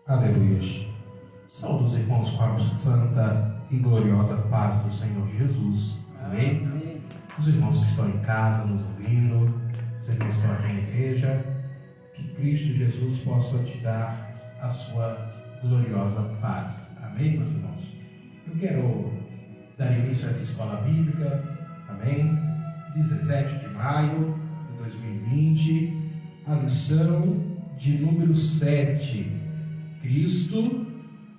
Aleluia. Saúde os irmãos com a santa e gloriosa paz do Senhor Jesus. Amém? Amém. Os irmãos que estão em casa nos ouvindo, os irmãos que estão aqui na igreja, que Cristo Jesus possa te dar a sua gloriosa paz. Amém, meus irmãos? Eu quero dar início a essa escola bíblica, amém? 17 de maio de 2020, a lição de número 7. Cristo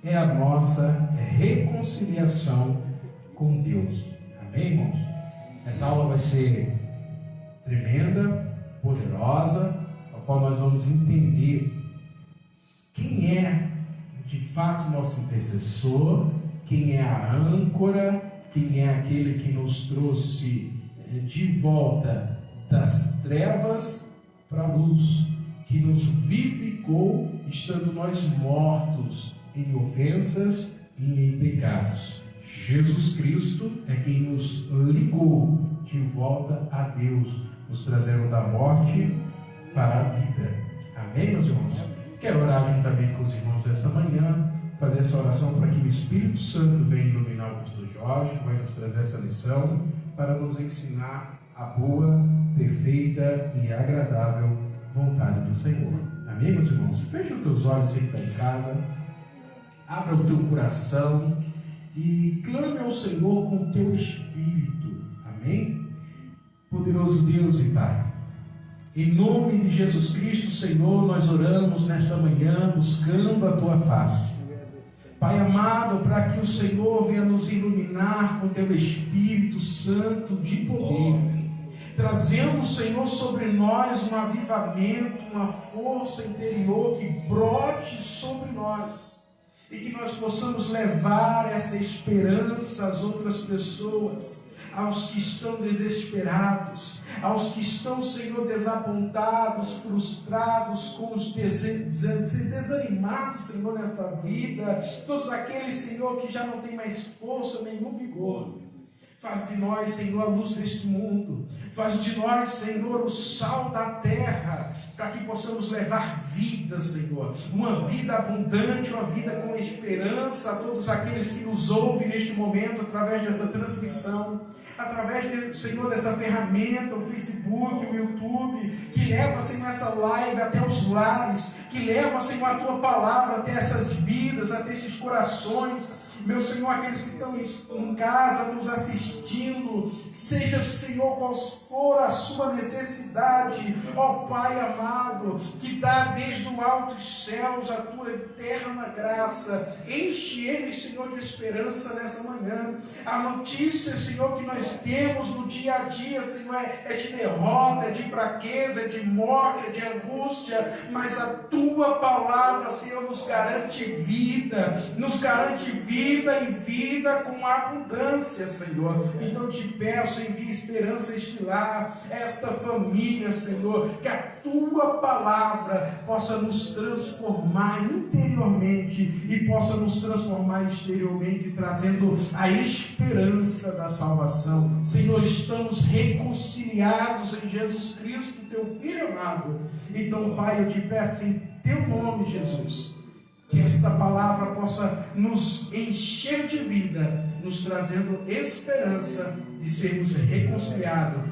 é a nossa reconciliação com Deus. Amém, irmãos? Essa aula vai ser tremenda, poderosa, a qual nós vamos entender quem é de fato nosso intercessor, quem é a âncora, quem é aquele que nos trouxe de volta das trevas para a luz, que nos vivificou, estando nós mortos em ofensas e em pecados. Jesus Cristo é quem nos ligou de volta a Deus, nos trazendo da morte para a vida. Amém, meus irmãos? Quero orar juntamente com os irmãos dessa manhã, fazer essa oração para que o Espírito Santo venha iluminar o pastor Jorge, que vai nos trazer essa lição, para nos ensinar a boa, perfeita e agradável vontade do Senhor. Amém, meus irmãos? Fecha os teus olhos, você que está em casa, abra o teu coração e clame ao Senhor com o teu espírito. Amém? Poderoso Deus e Pai, em nome de Jesus Cristo, Senhor, nós oramos nesta manhã buscando a tua face. Pai amado, para que o Senhor venha nos iluminar com o teu Espírito Santo de poder, trazendo, Senhor, sobre nós um avivamento, uma força interior que brote sobre nós e que nós possamos levar essa esperança às outras pessoas, aos que estão desesperados, aos que estão, Senhor, desapontados, frustrados, com os desanimados, Senhor, nesta vida, todos aqueles, Senhor, que já não têm mais força, nenhum vigor. Faz de nós, Senhor, a luz deste mundo. Faz de nós, Senhor, o sal da terra, para que possamos levar vida, Senhor. Uma vida abundante, uma vida com esperança a todos aqueles que nos ouvem neste momento, através dessa transmissão, através, Senhor, dessa ferramenta, o Facebook, o YouTube, que leva, Senhor, essa live até os lares, que leva, Senhor, a Tua palavra até essas vidas, até esses corações. Meu Senhor, aqueles que estão em casa nos assistindo, seja, Senhor, qual for a sua necessidade, ó Pai amado, que dá desde o alto dos céus a tua eterna graça, enche eles, Senhor, de esperança nessa manhã. A notícia, Senhor, que nós temos no dia a dia, Senhor, é de derrota, é de fraqueza, é de morte, é de angústia, mas a tua palavra, Senhor, nos garante vida e vida com abundância, Senhor. Então te peço, envia esperança estilar esta família, Senhor, que a tua palavra possa nos transformar interiormente e possa nos transformar exteriormente, trazendo a esperança da salvação. Senhor, estamos reconciliados em Jesus Cristo, teu Filho amado. Então, Pai, eu te peço em teu nome, Jesus, que esta palavra possa nos encher de vida, nos trazendo esperança de sermos reconciliados,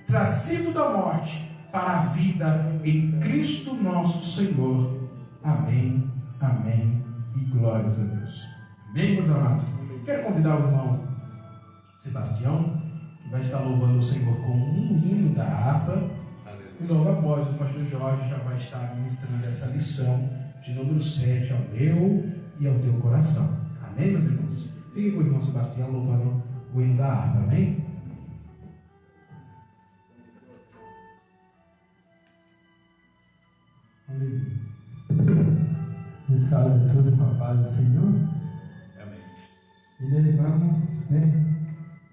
trazido da morte para a vida em Cristo nosso Senhor. Amém, amém e glórias a Deus. Amém, meus amados? Quero convidar o irmão Sebastião, que vai estar louvando o Senhor com um hino da harpa, e logo após o pastor Jorge já vai estar ministrando essa lição de número 7 ao meu e ao teu coração. Amém, meus irmãos? Fique com o irmão Sebastião louvando o hino da harpa. Amém? Aleluia. Eu salve tudo com a paz do Senhor. Amém. E nós vamos,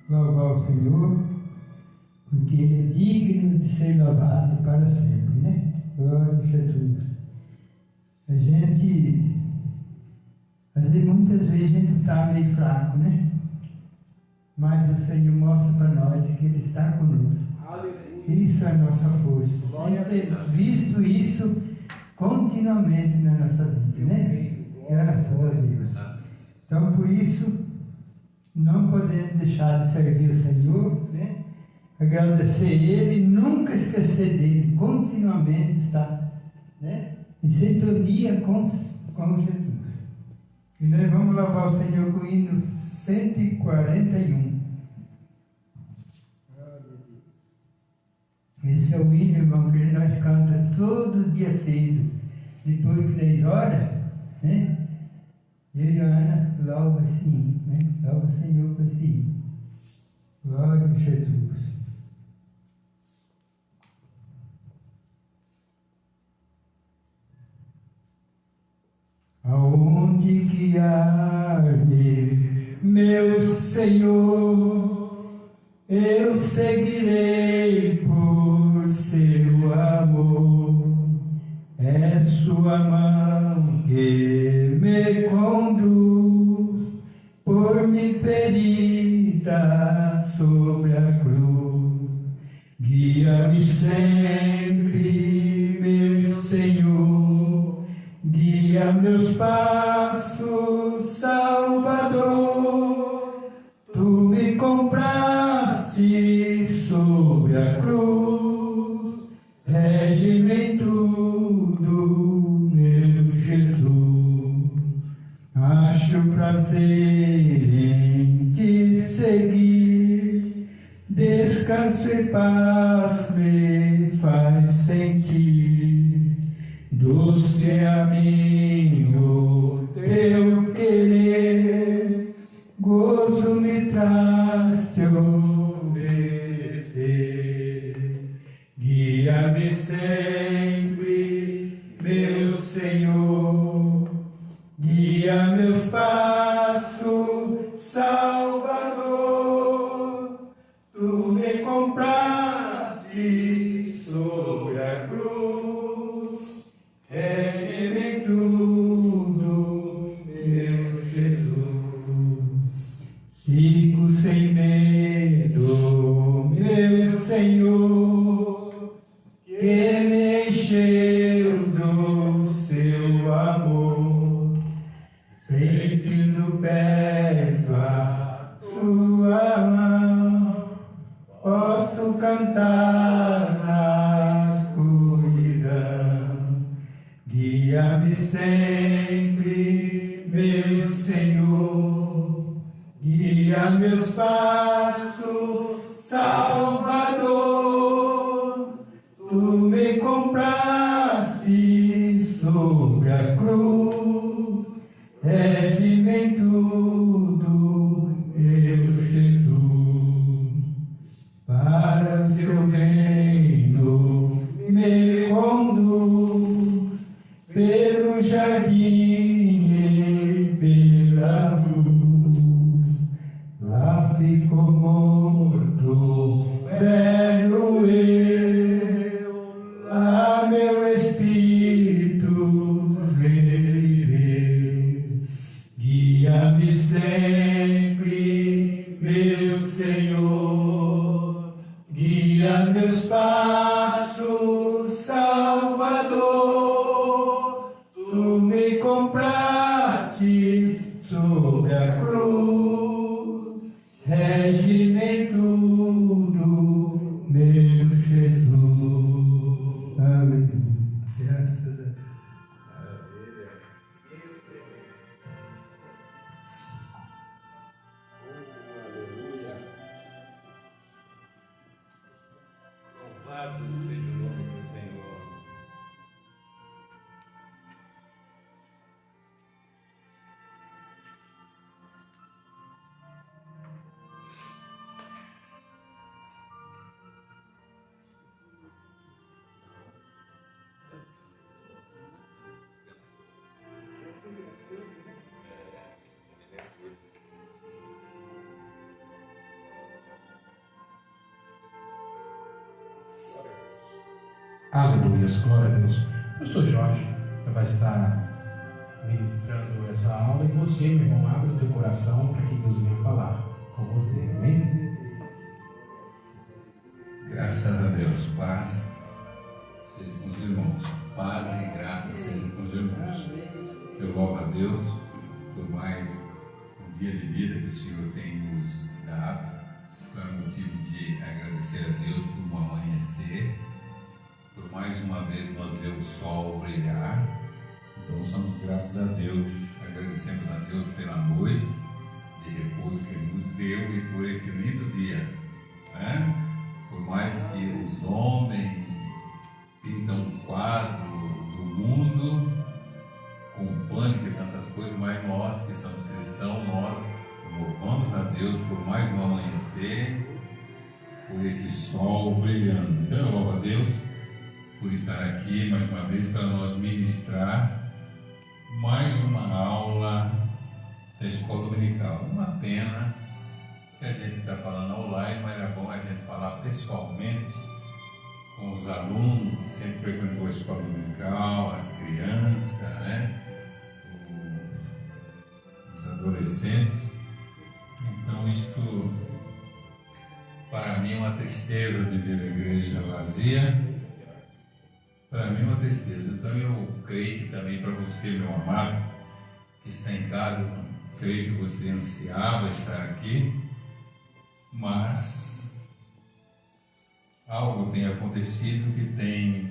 louvar o Senhor, porque Ele é digno de ser louvado para sempre, Glória a Jesus. Muitas vezes a gente está meio fraco, né? Mas o Senhor mostra para nós que Ele está conosco. Isso é a nossa força. Tem que ter visto isso continuamente na nossa vida, né? Graças a Deus. Então, por isso, não podemos deixar de servir o Senhor, né? Agradecer Ele, nunca esquecer dele, continuamente estar, né? Em sintonia com Jesus. E nós vamos louvar o Senhor com o hino 141. Esse é o hino, irmão, que nós cantamos todo dia cedo, depois de 10 horas, né? Eu e a Ana louva assim, né? Louva o Senhor com esse hino. Glória a Jesus. Aonde que arde, meu Senhor, eu seguirei por seu amor. É sua mão que me conduz por minha ferida sobre a cruz. Guia-me sempre, meu Senhor, guia meus passos, Salvador. Tu me compraste sobre a cruz, rege-me em tudo, meu Jesus. Acho prazer em te seguir, descanso e paz me faz sentir. Doce amigo, teu querer, gozo me traz te obedecer. Guia-me sempre, meu Senhor, guia meus passos, Salvador. Tu me compraste sobre a cruz, rege-me tudo, meu Jesus. Sigo sem medo, meu Senhor, que me encheu do seu amor, sentindo perto a tua mão, posso cantar na escuridão. Guia-me sempre, meu Senhor, guia meus passos, Salvador. Tu me compraste sobre a cruz, rege-me em tudo, meu Jesus. Para seu reino me conduz, pelo jardim e pela luz. Lá ficou morto, velho eu, lá meu espírito reviver. Guia-me sempre, meu Senhor, guia meus passos, Salvador. Tu me compraste sobre a cruz, rege-me em tudo, meu Jesus. Aleluia. Graças a Deus. Aleluia. Aleluia, glória a Deus. O pastor Jorge vai estar ministrando essa aula e você, meu irmão, abre o teu coração para que Deus venha falar com você, amém? Graças a Deus, paz seja com os irmãos, paz e graça seja com os irmãos. Eu louvo a Deus por mais um dia de vida que o Senhor tem nos dado. Foi motivo de agradecer a Deus por um amanhecer, por mais uma vez nós ver o sol brilhar. Então somos gratos a Deus, agradecemos a Deus pela noite de repouso que Ele nos deu e por esse lindo dia, né? Por mais que os homens pintam um quadro do mundo com pânico e tantas coisas, mas nós que somos cristãos, nós louvamos a Deus por mais um amanhecer, por esse sol brilhando. Então eu louvo a Deus por estar aqui mais uma vez para nós ministrar mais uma aula da escola dominical. Uma pena que a gente está falando online, mas era bom a gente falar pessoalmente com os alunos que sempre frequentou a escola dominical, as crianças, né? Os adolescentes. Então isto para mim é uma tristeza de ver a igreja vazia. Para mim é uma tristeza. Então eu creio que também para você, meu amado, que está em casa, creio que você ansiava estar aqui, mas algo tem acontecido que tem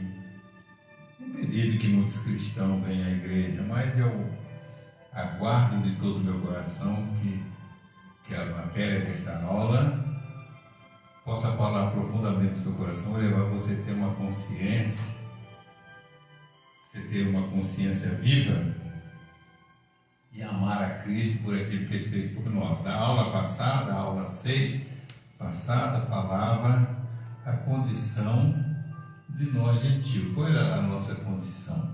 impedido que muitos cristãos venham à igreja, mas eu aguardo de todo o meu coração que a matéria desta aula possa falar profundamente no seu coração e levar você a ter uma consciência, você ter uma consciência viva e amar a Cristo por aquilo que Ele fez por nós. A aula passada, a aula 6 passada, falava a condição de nós gentios. Qual era a nossa condição?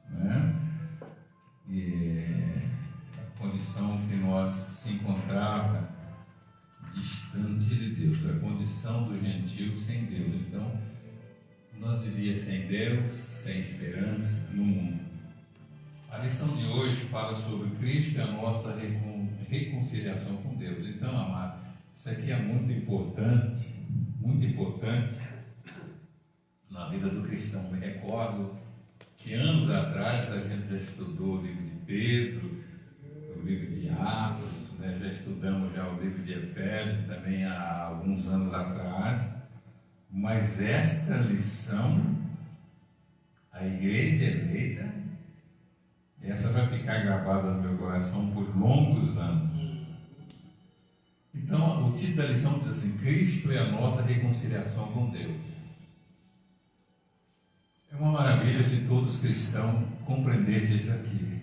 Né? E a condição que nós se encontrava distante de Deus, a condição do gentio sem Deus. Então, nós vivíamos sem Deus, sem esperança no mundo. A lição de hoje fala sobre Cristo e a nossa reconciliação com Deus. Então, amado, isso aqui é muito importante na vida do cristão. Me recordo que anos atrás a gente já estudou o livro de Pedro, o livro de Atos, né? Já estudamos já o livro de Efésios também há alguns anos atrás, mas esta lição, a igreja eleita, essa vai ficar gravada no meu coração por longos anos. Então, o título da lição diz assim: Cristo é a nossa reconciliação com Deus. É uma maravilha se todos os cristãos compreendessem isso aqui.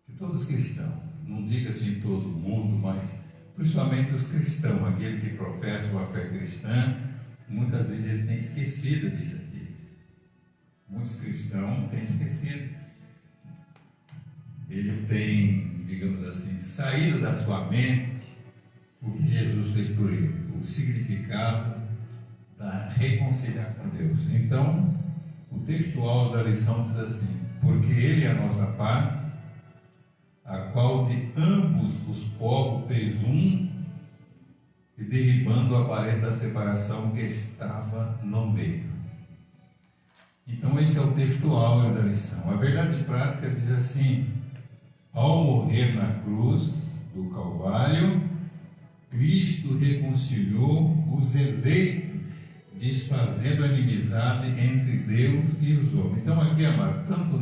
Se todos os cristãos, não diga assim todo mundo, mas principalmente os cristãos, aquele que professa a fé cristã, muitas vezes ele tem esquecido disso aqui. Muitos cristãos têm esquecido. Ele tem, digamos assim, saído da sua mente o que Jesus fez por ele, o significado da reconciliar com Deus. Então, o textual da lição diz assim: porque Ele é a nossa paz, a qual de ambos os povos fez um, e derribando a parede da separação que estava no meio. Então, esse é o textual da lição. A verdade prática diz assim: ao morrer na cruz do Calvário, Cristo reconciliou os eleitos, desfazendo a inimizade entre Deus e os homens. Então aqui, amado, tanto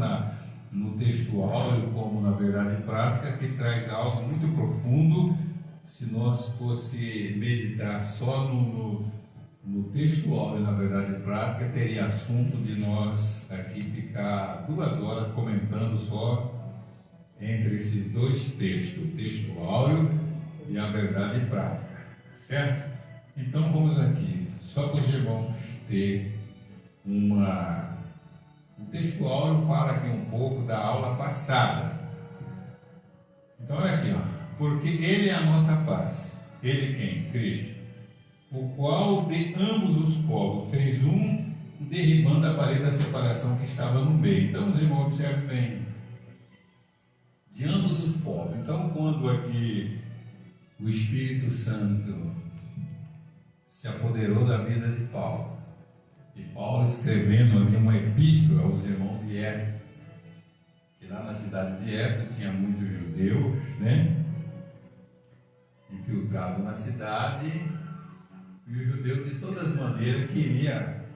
no textual como na verdade prática, que traz algo muito profundo. Se nós fosse meditar só no textual e na verdade prática, teria assunto de nós aqui ficar 2 horas comentando só entre esses dois textos, o textual e a verdade prática, certo? Então vamos aqui, só para os irmãos ter o textual fala aqui um pouco da aula passada. Então olha aqui, porque Ele é a nossa paz. Ele quem? Cristo. O qual de ambos os povos fez um derribando a parede da separação que estava no meio. Então, os irmãos observem bem, de ambos os povos. Então, quando aqui o Espírito Santo se apoderou da vida de Paulo, e Paulo escrevendo ali uma epístola aos irmãos de Éfeso, que lá na cidade de Éfeso tinha muitos judeus, né, infiltrados na cidade, e o judeu de todas as maneiras queria,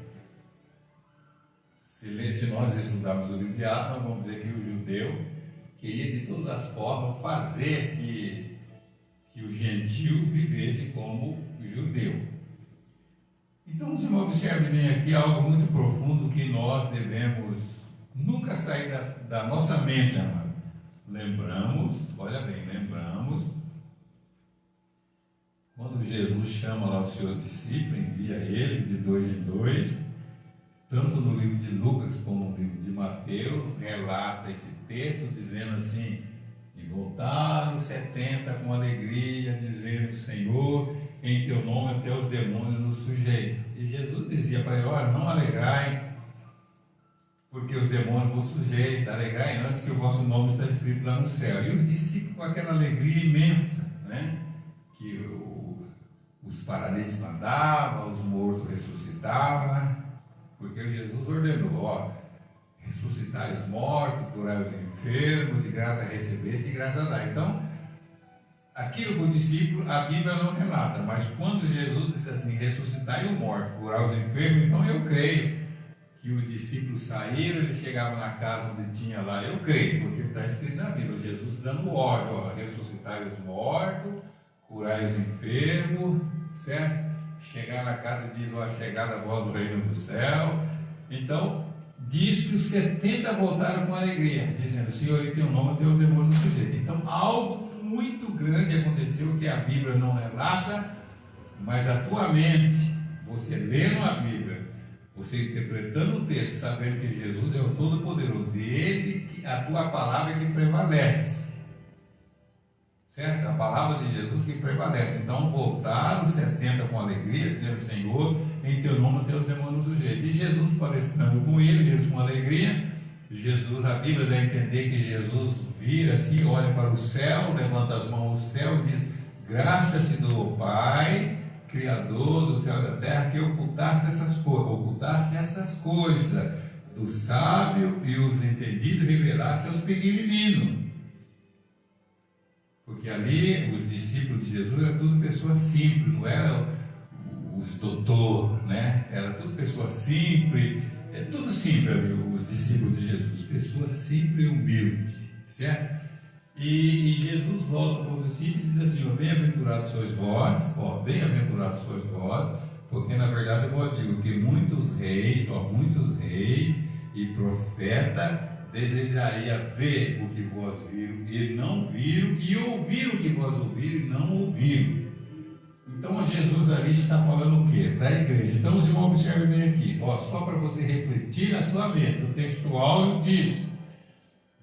se nós estudarmos o livro de Atos, nós vamos ver que o judeu queria de todas as formas fazer que o gentil vivesse como judeu. Então, os irmãos observem bem aqui algo muito profundo que nós devemos nunca sair da nossa mente, amado. Lembramos, olha bem, quando Jesus chama lá os seus discípulos, envia eles de 2 em 2, tanto no livro de Lucas como no livro de Mateus, relata esse texto dizendo assim: e voltaram os 70 com alegria, dizendo: Senhor, em teu nome até os demônios nos sujeitam. E Jesus dizia para ele: olha, não alegrai, porque os demônios vos sujeitam, alegrai antes que o vosso nome está escrito lá no céu. E os discípulos com aquela alegria imensa, né? Que os paralíticos andavam, os mortos ressuscitavam, porque Jesus ordenou: ó, ressuscitai os mortos, curai os enfermos, de graça recebeste, de graça dá. Então, aquilo para o discípulo a Bíblia não relata, mas quando Jesus disse assim: ressuscitai o morto, curar os enfermos, então eu creio que os discípulos saíram, eles chegavam na casa onde tinha lá, eu creio, porque está escrito na Bíblia, Jesus dando ordem: ó, ressuscitai os mortos, curai os enfermos, certo? Chegar na casa diz: ó, chegada a voz do reino do céu. Então, diz que os 70 voltaram com alegria, dizendo: Senhor, em teu nome, teu demônio sujeito. Então, algo muito grande aconteceu que a Bíblia não relata, mas a tua mente, você lendo a Bíblia, você interpretando o texto, sabendo que Jesus é o Todo-Poderoso e Ele, a tua palavra é que prevalece, certo? A palavra de Jesus que prevalece. Então voltaram os 70 com alegria, dizendo: Senhor, em teu nome teus demônios sujeitos. E Jesus palestrando com eles com alegria. Jesus, a Bíblia dá a entender que Jesus vira assim, olha para o céu, levanta as mãos ao céu e diz: graças te dou, Pai, Criador do céu e da terra, que ocultaste essas coisas do sábio e os entendidos revelaste aos pequeninos. Porque ali os discípulos de Jesus eram tudo pessoas simples, não eram os doutores, né? Era tudo pessoas simples, tudo simples ali, os discípulos de Jesus, pessoas simples e humildes, certo? E Jesus volta para os discípulos e diz assim: ó, bem-aventurados sois vós, porque na verdade eu vos digo que muitos reis e profetas desejaria ver o que vós viram e não viram, e ouvir o que vós ouviram e não ouviram. Então Jesus ali está falando o quê? Da igreja. Então os irmãos observem bem aqui, ó, só para você refletir na sua mente, o textual diz: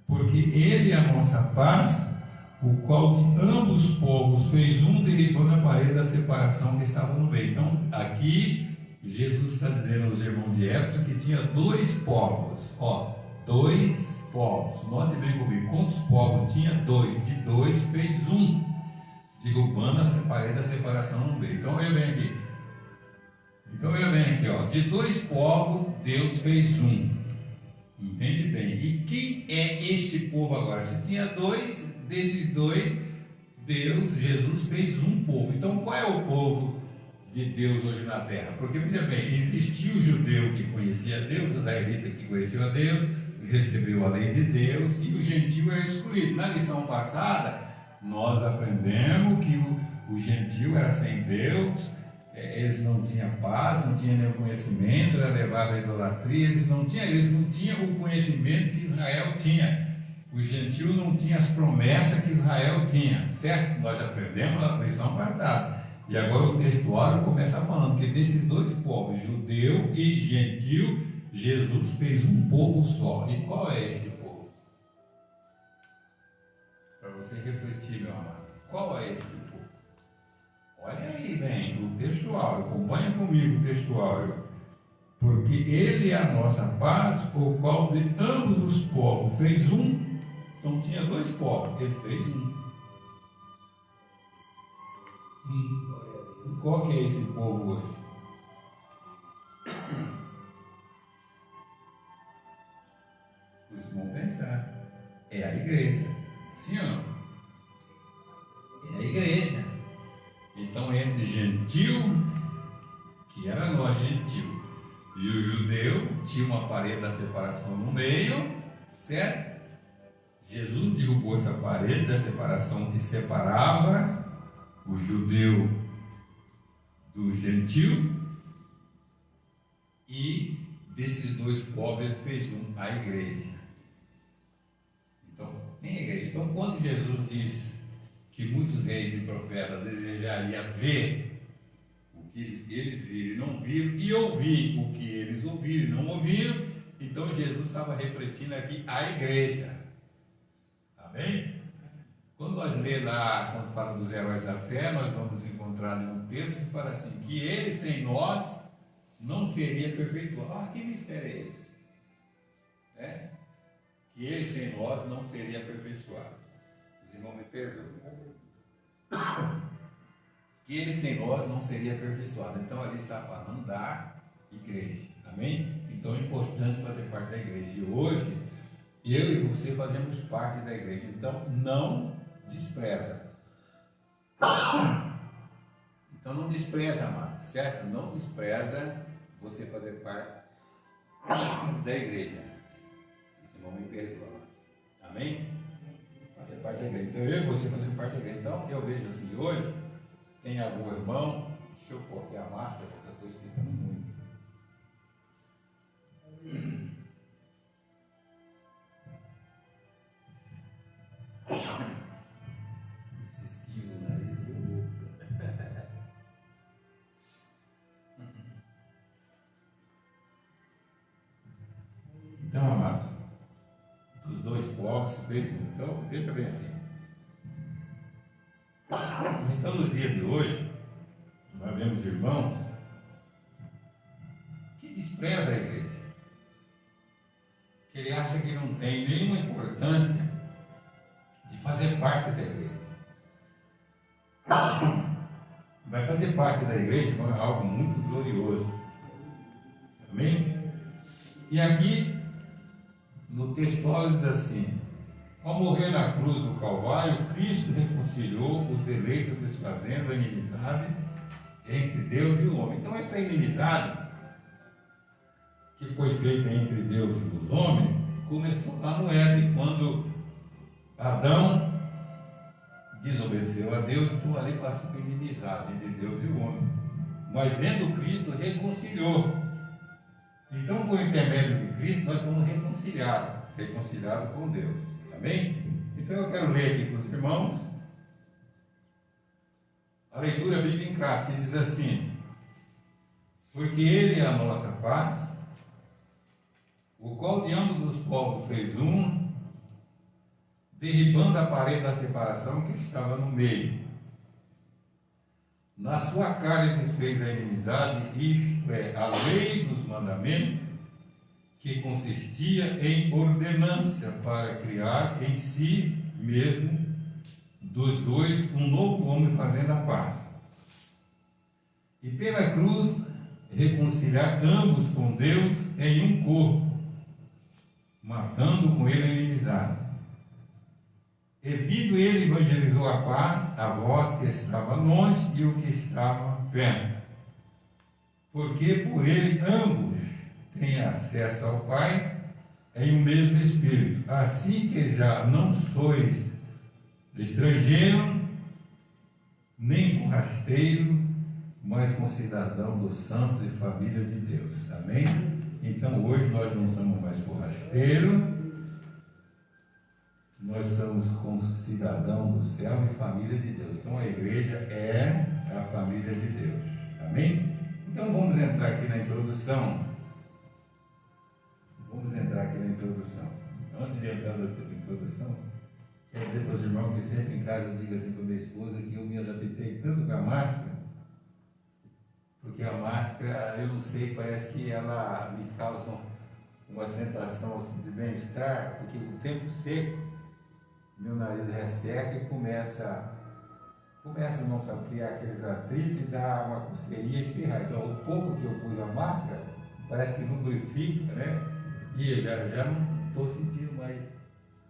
porque Ele é a nossa paz, o qual de ambos os povos fez um, derribando a parede da separação que estava no meio. Então aqui Jesus está dizendo aos irmãos de Éfeso que tinha 2 povos, ó, 2 povos. Note bem comigo, quantos povos tinha? 2, de 2 fez um, derrubando a parede da separação no meio. Então olha bem aqui, ó, de 2 povos Deus fez um. Entende bem? E quem é este povo agora? Se tinha 2, desses 2, Jesus fez um povo. Então qual é o povo de Deus hoje na terra? Porque, veja bem, existia o judeu que conhecia Deus, o israelita que conhecia a Deus, recebeu a lei de Deus, e o gentil era excluído. Na lição passada, nós aprendemos que o gentil era sem Deus, eles não tinham paz, não tinham nenhum conhecimento, era levado à idolatria, eles não tinham o conhecimento que Israel tinha. O gentil não tinha as promessas que Israel tinha, certo? Nós aprendemos na lição passada. E agora o textuário começa falando que desses 2 povos, judeu e gentil, Jesus fez um povo só. E qual é esse povo? Para você refletir, meu amado, qual é esse povo? Olha aí, bem, o textuário, acompanha comigo o textuário. porque Ele é a nossa paz, o qual de ambos os povos fez um. Então tinha dois povos, Ele fez um. E qual que é esse povo hoje? Vocês vão pensar. É a igreja. Sim ou não? É a igreja. Então, entre gentil, que era nós gentil, e o judeu, tinha uma parede da separação no meio, certo? Jesus derrubou essa parede da separação que separava o judeu do gentil, e desses dois povos ele fez a igreja. Então, tem a igreja. Então, quando Jesus diz que muitos reis e profetas desejariam ver o que eles viram e não viram, e ouvir o que eles ouviram e não ouviram, então Jesus estava refletindo aqui a igreja. Amém? Quando nós lemos lá, quando fala dos heróis da fé, nós vamos encontrar um texto que fala assim, que ele sem nós não seria perfeituado. Ah, que mistério é esse? Né? Que ele sem nós não seria aperfeiçoado. Os irmãos me perdoam. Que ele sem nós não seria aperfeiçoado. Então ali está falando da igreja. Amém? Então é importante fazer parte da igreja. E hoje, eu e você fazemos parte da igreja. Então não despreza. Então não despreza, amado, certo? Não despreza você fazer parte da igreja. Esse irmão me perdoa, amado. Amém? Fazer parte da igreja. Então eu e você fazer parte da igreja. Então eu vejo assim, hoje tem algum irmão, deixa eu pôr aqui a máscara, porque eu estou explicando muito. Então, amados, dos dois povos, então, veja bem assim. Então, nos dias de hoje, nós vemos irmãos que desprezam a igreja, que ele acha que não tem nenhuma importância de fazer parte da igreja. Vai fazer parte da igreja é algo muito glorioso. Amém? E aqui, no texto, diz assim: ao morrer na cruz do Calvário, Cristo reconciliou os eleitos, desfazendo a inimizade entre Deus e o homem. Então, essa inimizade que foi feita entre Deus e os homens começou lá no Éden, quando Adão desobedeceu a Deus, então ali passou a inimizade entre Deus e o homem. Mas vendo Cristo, reconciliou. Então, por intermédio de Cristo, nós fomos reconciliados com Deus. Amém? Então, eu quero ler aqui com os irmãos a leitura bíblica em classe, que diz assim: porque Ele é a nossa paz, o qual de ambos os povos fez um, derribando a parede da separação que estava no meio. Na sua carne desfez a inimizade, isto é, a lei dos mandamentos, que consistia em ordenância para criar em si mesmo dos dois um novo homem fazendo a paz. E pela cruz reconciliar ambos com Deus em um corpo, matando com ele a inimizade. E vindo ele, evangelizou a paz a vós que estava longe e o que estava perto. Porque por ele ambos têm acesso ao Pai em um mesmo Espírito. Assim que já não sois estrangeiro, nem forrasteiro, mas concidadão dos santos e família de Deus. Amém? Então hoje nós não somos mais forrasteiros, nós somos concidadão do céu e família de Deus. Então a igreja é a família de Deus. Amém? Então vamos entrar aqui na introdução. Antes de entrar na introdução, quero dizer para os irmãos que sempre em casa eu digo assim para minha esposa que eu me adaptei tanto com a máscara, porque a máscara, eu não sei, parece que ela me causa uma sensação assim, de bem-estar, porque o tempo seco, meu nariz resseca e começa não sabe, criar aqueles atritos e dar uma coceirinha e espirrar. Então, o pouco que eu pus a máscara, parece que lubrifica, né? E eu já não estou sentindo mais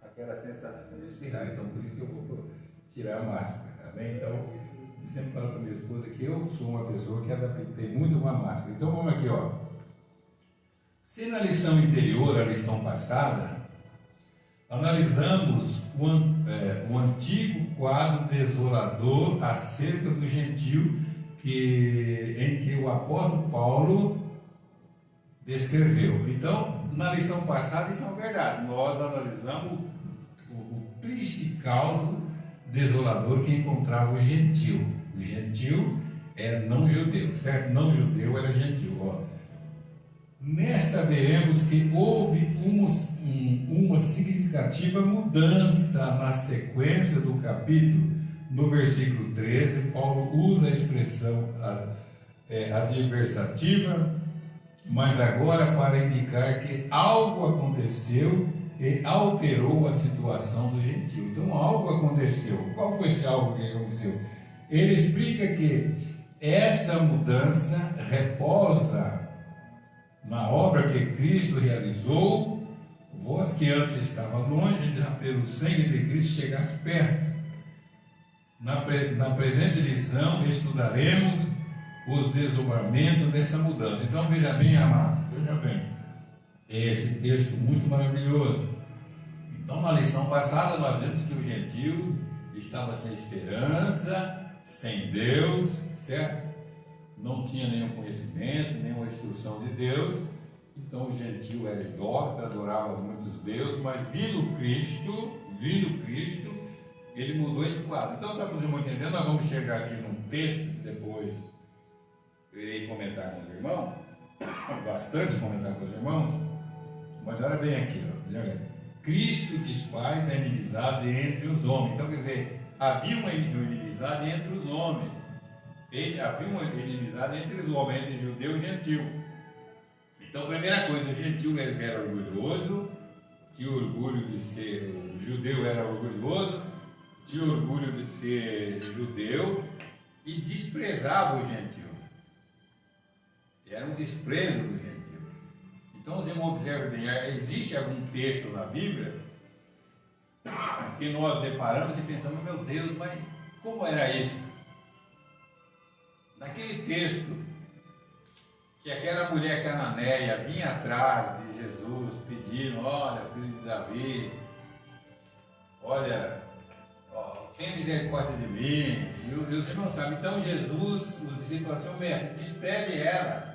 aquela sensação de espirrar. Então, por isso que eu vou tirar a máscara, tá bem? Então, eu sempre falo para minha esposa que eu sou uma pessoa que adaptei muito uma máscara. Então, vamos aqui, ó. Se na lição anterior, a lição passada, analisamos o antigo quadro desolador acerca do gentio em que o apóstolo Paulo descreveu. Então, na lição passada, isso é uma verdade. Nós analisamos o triste caos desolador que encontrava o gentio. O gentio era não judeu, certo? Não judeu era gentio. Ó. Nesta veremos que houve uma significativa mudança na sequência do capítulo. No versículo 13, Paulo usa a expressão adversativa, mas agora para indicar que algo aconteceu e alterou a situação do gentio. Então algo aconteceu. Qual foi esse algo que aconteceu? Ele explica que essa mudança reposa na obra que Cristo realizou. Vós que antes estava longe, já pelo sangue de Cristo chegasse perto. Na presente lição estudaremos os desdobramentos dessa mudança. Então veja bem, amado, veja bem, esse texto muito maravilhoso. Então na lição passada nós vimos que o gentio estava sem esperança, sem Deus, certo? Não tinha nenhum conhecimento, nenhuma instrução de Deus. Então o gentio era idólatra, adorava muitos deuses, mas vindo Cristo, ele mudou esse quadro. Então, só para os irmãos entenderem, nós vamos chegar aqui num texto que depois eu irei comentar com os irmãos, bastante comentar com os irmãos, mas olha bem aqui, ó. Cristo desfaz a inimizade entre os homens. Então, quer dizer, havia uma inimizade entre os homens. Havia uma inimizade entre os homens, entre judeu e gentil. Então, primeira coisa, o gentil era orgulhoso, tinha orgulho de ser, o judeu era orgulhoso, tinha orgulho de ser judeu e desprezava o gentil. Era um desprezo do gentil. Então, os irmãos observam bem, existe algum texto na Bíblia que nós deparamos e pensamos, meu Deus, mas como era isso? Naquele texto, que aquela mulher cananeia vinha atrás de Jesus pedindo, olha, filho de Davi, olha, tenha misericórdia de mim. E os irmãos sabem, então Jesus, os discípulos falaram assim, mestre, despede ela.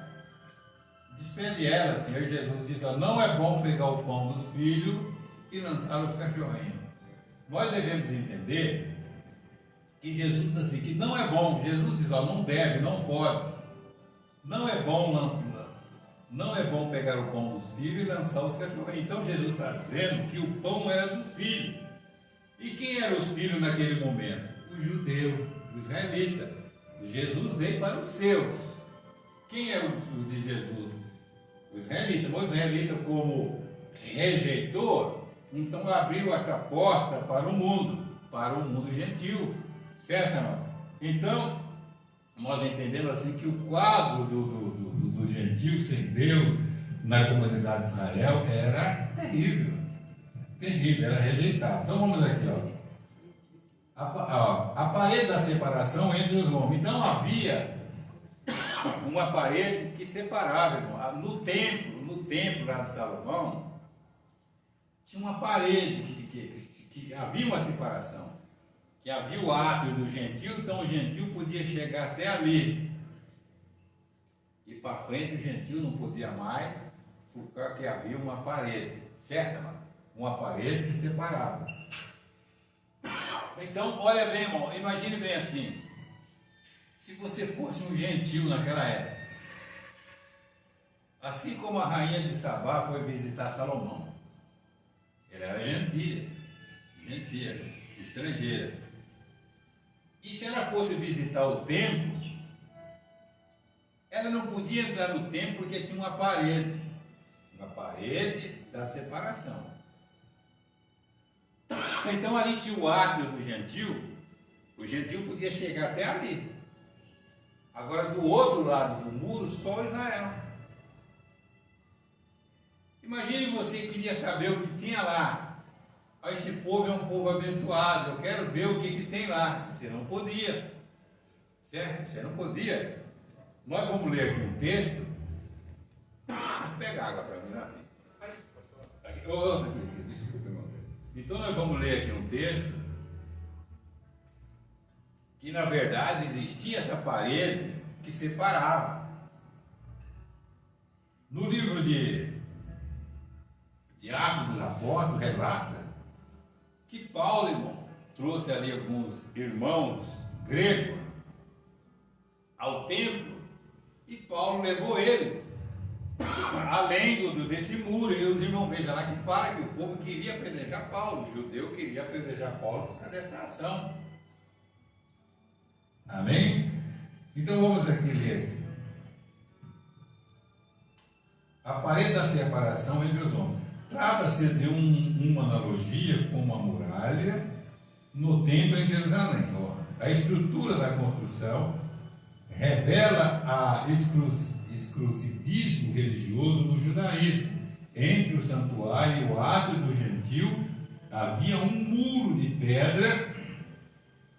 Senhor Jesus diz, não é bom pegar o pão dos filhos e lançá-lo aos cachorrinhos. Nós devemos entender que Jesus diz assim, que não é bom. Jesus diz, não deve, não pode. Não é bom pegar o pão dos filhos e lançar os cachorros. Então Jesus está dizendo que o pão era dos filhos. E quem eram os filhos naquele momento? O judeu, o israelita. Jesus veio para os seus. Quem eram os de Jesus? O israelita. Mas o israelita, como rejeitou, então abriu essa porta para o mundo gentil. Certo, irmão? Então, nós entendemos assim que o quadro do gentil sem Deus na comunidade de Israel era terrível, era rejeitado. Então vamos aqui, a parede da separação entre os homens. Então havia uma parede que separava, irmão. No templo lá de Salomão, tinha uma parede que havia uma separação. Que havia o átrio do gentil, então o gentil podia chegar até ali. E para frente o gentil não podia mais, porque havia uma parede, certo, irmão? Uma parede que separava. Então, olha bem, irmão, imagine bem assim, se você fosse um gentil naquela época, assim como a rainha de Sabá foi visitar Salomão, ela era gentia, estrangeira. E se ela fosse visitar o templo, ela não podia entrar no templo porque tinha uma parede da separação. Então ali tinha o átrio do gentil, o gentil podia chegar até ali. Agora do outro lado do muro, só Israel. Imagine você que queria saber o que tinha lá. Esse povo é um povo abençoado, eu quero ver o que tem lá. Você não podia, certo? Você não podia. Nós vamos ler aqui um texto. Vou pegar água para mim lá. Desculpa, irmão. Então nós vamos ler aqui um texto que na verdade existia essa parede que separava. No livro de Atos dos Apóstolos relata que Paulo, irmão, trouxe ali alguns irmãos gregos ao templo e Paulo levou eles além desse muro. E os irmãos, vejam lá que fala que o povo queria apedrejar Paulo, o judeu queria apedrejar Paulo por causa dessa ação. Amém? Então vamos aqui ler aqui. A parede da separação entre os homens. Trata-se de uma analogia com uma muralha no templo em Jerusalém. A estrutura da construção revela a exclusivismo religioso do judaísmo. Entre o santuário e o átrio do gentil havia um muro de pedra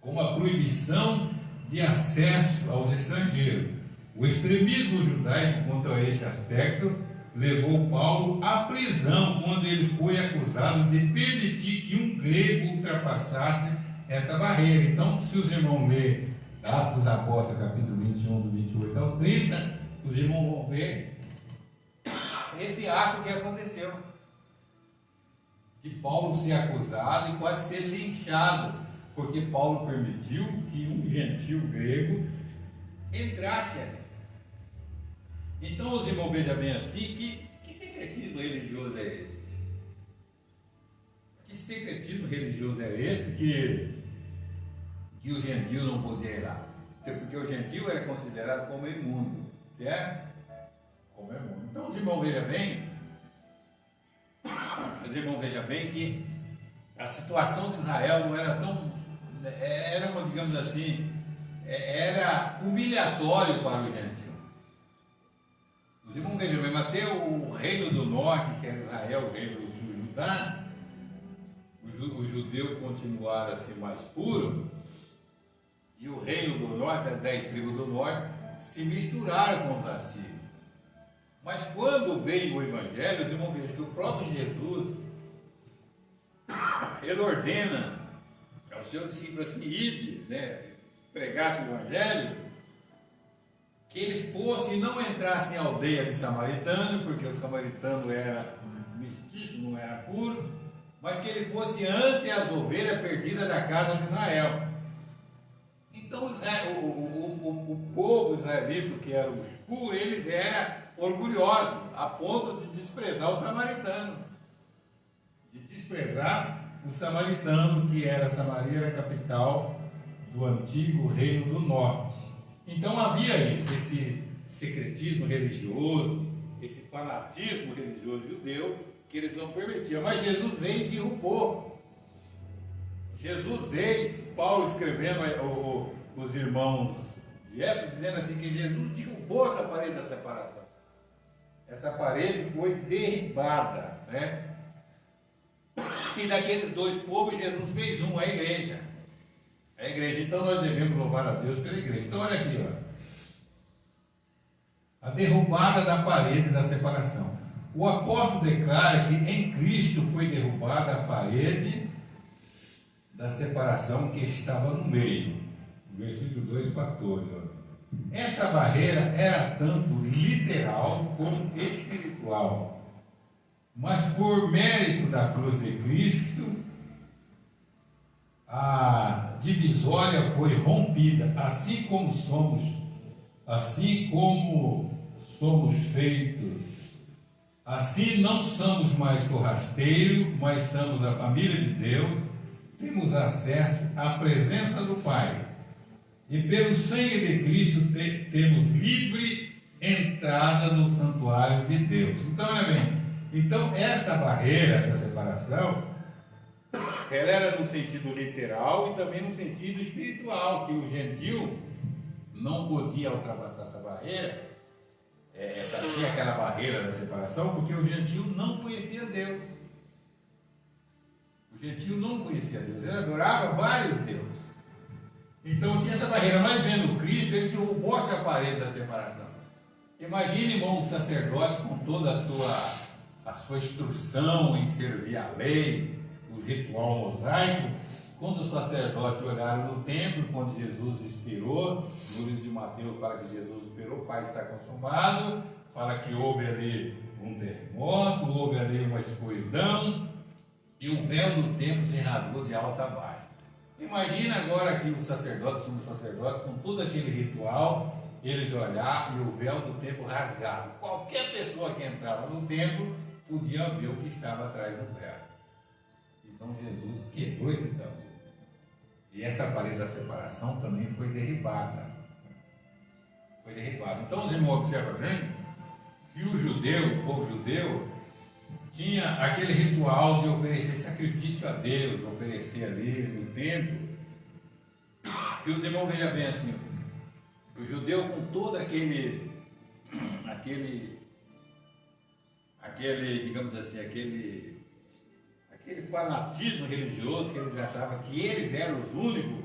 com a proibição de acesso aos estrangeiros. O extremismo judaico quanto a esse aspecto levou Paulo à prisão quando ele foi acusado de permitir que um grego ultrapassasse essa barreira. Então, se os irmãos lerem Atos dos Apóstolos, capítulo 21, do 28 ao 30, os irmãos vão ver esse ato que aconteceu, de Paulo ser acusado e quase ser linchado, porque Paulo permitiu que um gentil grego entrasse ali. Então os irmãos vejam bem assim, que secretismo religioso é esse? Que secretismo religioso é esse que o gentil não podia ir lá? Porque o gentil era considerado como imundo, certo? Como imundo. Então os irmãos vejam bem que a situação de Israel não era tão, era uma, digamos assim, era humilhatório para o gentil. Os irmãos vejam bem, até o reino do norte, que era Israel, o reino do sul, Judá, os judeus continuaram assim mais puros, e o reino do norte, as 10 tribos do norte, se misturaram com os assírios. Mas quando veio o evangelho, os irmãos vejam que o próprio Jesus, ele ordena ao seu discípulo assim, ide, né, pregasse o evangelho, que eles fossem e não entrassem em aldeia de samaritano, porque o samaritano era mestiço, não era puro, mas que ele fosse ante as ovelhas perdidas da casa de Israel. Então o povo israelita, que era os puros, eles eram orgulhosos, a ponto de desprezar o samaritano. Que era Samaria, era a capital do antigo reino do norte. Então havia isso, esse secretismo religioso, esse fanatismo religioso judeu, que eles não permitiam. Mas Jesus veio e derrubou. Jesus veio, Paulo escrevendo os irmãos de Éfeso, dizendo assim, que Jesus derrubou essa parede da separação. Essa parede foi derribada, né? E daqueles dois povos, Jesus fez um, a igreja. A igreja. Então nós devemos louvar a Deus pela igreja. Então olha aqui, ó. A derrubada da parede da separação. O apóstolo declara que em Cristo foi derrubada a parede da separação que estava no meio. Versículo 2,14. Essa barreira era tanto literal como espiritual. Mas por mérito da cruz de Cristo, a divisória foi rompida, assim como somos feitos. Assim não somos mais forrasteiros, mas somos a família de Deus, temos acesso à presença do Pai. E pelo sangue de Cristo temos livre entrada no santuário de Deus. Então, olha bem, então essa barreira, essa separação, ela era no sentido literal e também no sentido espiritual, que o gentil não podia ultrapassar essa barreira, tinha aquela barreira da separação, porque o gentil não conhecia Deus. O gentil não conhecia Deus, ele adorava vários deuses. Então tinha essa barreira, mas vendo Cristo, ele derrubou essa parede da separação. Imagine, irmão, um sacerdote com toda a sua instrução em servir a lei, os ritual mosaico. Quando os sacerdotes olharam no templo, quando Jesus expirou, no livro de Mateus fala que Jesus expirou, o Pai está consumado, fala que houve ali um terremoto, houve ali uma escuridão, e o véu do templo se rasgou de alto a baixo. Imagina agora que os sacerdotes, sumos sacerdotes, com todo aquele ritual, eles olharam e o véu do templo rasgado. Qualquer pessoa que entrava no templo podia ver o que estava atrás do véu. Então Jesus quebrou esse tabu. E essa parede da separação também foi derribada. Foi derribada. Então os irmãos observam bem que o povo judeu, tinha aquele ritual de oferecer sacrifício a Deus, oferecer ali no templo. E os irmãos vejam bem assim, o judeu com todo aquele, digamos assim, aquele fanatismo religioso, que eles achavam que eles eram os únicos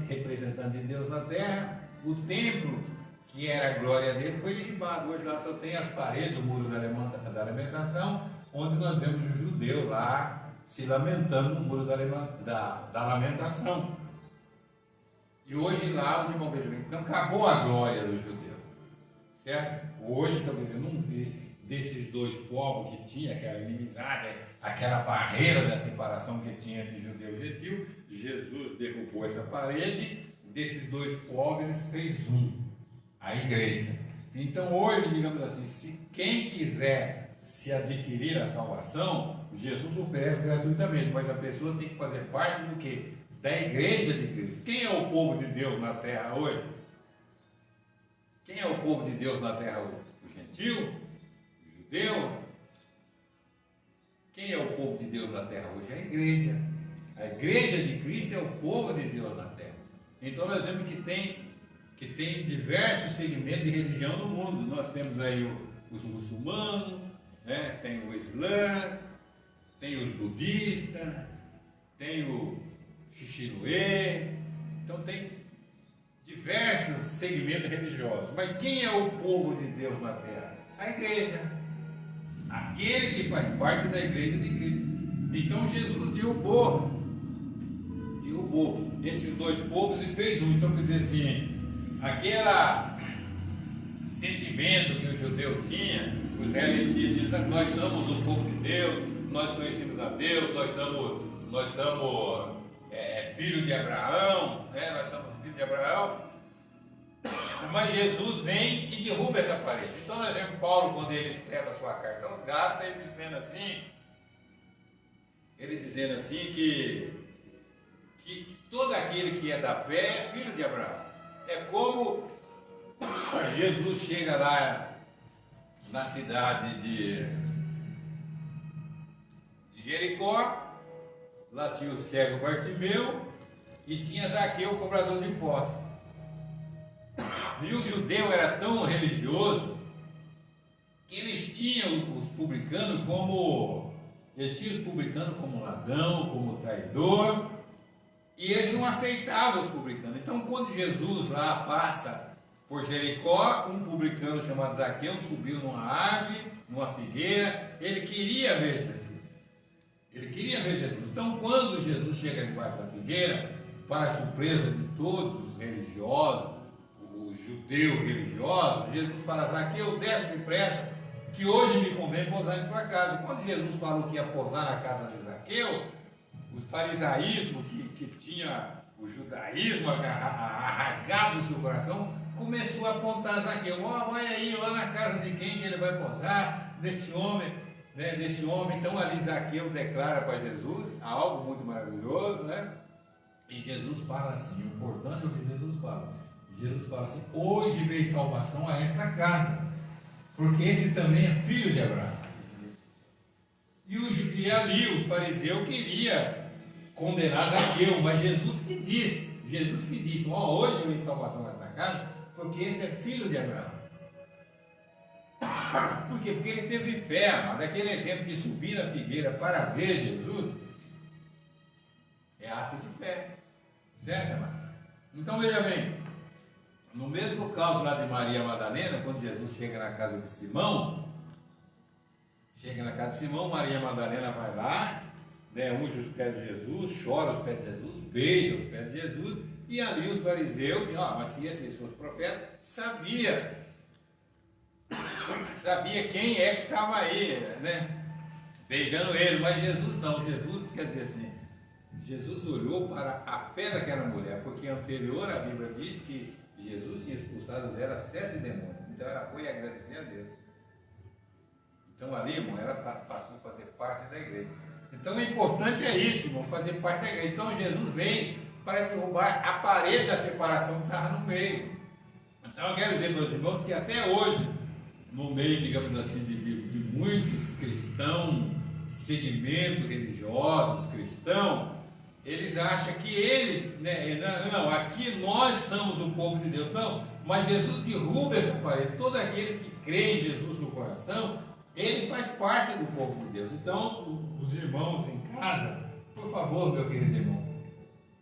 representantes de Deus na terra, o templo, que era a glória dele, foi derribado. Hoje lá só tem as paredes, o muro da lamentação, onde nós vemos o judeu lá se lamentando no muro da lamentação. E hoje lá os irmãos vejam, então acabou a glória do judeu, certo? Hoje, talvez eu não vi desses dois povos que tinha aquela inimizade, aquela barreira da separação que tinha entre judeu e gentil. Jesus derrubou essa parede, desses dois povos ele fez a igreja. Então hoje, digamos assim, se quem quiser se adquirir a salvação, Jesus oferece gratuitamente, mas a pessoa tem que fazer parte do quê? Da igreja de Cristo. Quem é o povo de Deus na terra hoje? Quem é o povo de Deus na terra hoje? O gentil? O judeu? Quem é o povo de Deus na terra hoje? A igreja. A igreja de Cristo é o povo de Deus na terra. Então nós vemos que tem diversos segmentos de religião no mundo. Nós temos aí os muçulmanos, né? Tem o Islã, tem os budistas, tem o Xixiluê. Então tem diversos segmentos religiosos. Mas quem é o povo de Deus na terra? A igreja. Aquele que faz parte da igreja de Cristo. Então Jesus derrubou esses dois povos e fez um. Então quer dizer assim, aquele sentimento que o judeu tinha, os israelitas diziam, nós somos o povo de Deus, nós conhecemos a Deus, nós somos filho de Abraão, né? Nós somos filho de Abraão. Mas Jesus vem e derruba essa parede. Então nós vemos Paulo, quando ele escreve a sua carta aos Gálatas, ele dizendo assim que todo aquele que é da fé é filho de Abraão. É como Jesus chega lá na cidade de Jericó, lá tinha o cego Bartimeu e tinha Zaqueu, o cobrador de impostos. E o judeu era tão religioso que eles tinham os publicanos como ladrão, como traidor, e eles não aceitavam os publicanos. Então, quando Jesus lá passa por Jericó, um publicano chamado Zaqueu subiu numa árvore, numa figueira, ele queria ver Jesus. Então, quando Jesus chega debaixo da figueira, para a surpresa de todos os religiosos, os judeus religiosos, Jesus fala: Zaqueu, desce depressa, que hoje me convém pousar em sua casa. Quando Jesus falou que ia pousar na casa de Zaqueu, os farisaísmos que tinha o judaísmo arraigado no seu coração, começou a apontar Zaqueu: vai aí, lá na casa de quem que ele vai pousar, desse homem, né? Desse homem. Então ali Zaqueu declara para Jesus algo muito maravilhoso, né? E Jesus fala assim, o importante é o que Jesus fala: Jesus fala assim: hoje veio salvação a esta casa, porque esse também é filho de Abraão. E ali o fariseu queria condenar Zaqueu, mas Jesus que disse: hoje veio salvação a esta casa, porque esse é filho de Abraão. Por quê? Porque ele teve fé, mas aquele exemplo de subir na figueira para ver Jesus é ato de fé, certo, amado? Então veja bem, no mesmo caso lá de Maria Madalena, quando Jesus chega na casa de Simão, Maria Madalena vai lá, unge os pés de Jesus, chora os pés de Jesus, beija os pés de Jesus, e ali os fariseus, mas se esse fosse profeta, sabia quem é que estava aí, beijando ele, mas Jesus não. Jesus, quer dizer assim, Jesus olhou para a fé daquela mulher, porque anterior a Bíblia diz que Jesus tinha expulsado dela 7 demônios, então ela foi agradecer a Deus. Então ali, irmão, ela passou a fazer parte da igreja. Então o importante é isso, irmão, fazer parte da igreja. Então Jesus veio para derrubar a parede da separação que estava no meio. Então eu quero dizer, meus irmãos, que até hoje, no meio, digamos assim, de muitos cristãos, segmentos religiosos cristãos, eles acham que eles, aqui nós somos o povo de Deus. Não, mas Jesus derruba essa parede. Todos aqueles que creem em Jesus no coração, eles fazem parte do povo de Deus. Então, os irmãos em casa, por favor, meu querido irmão,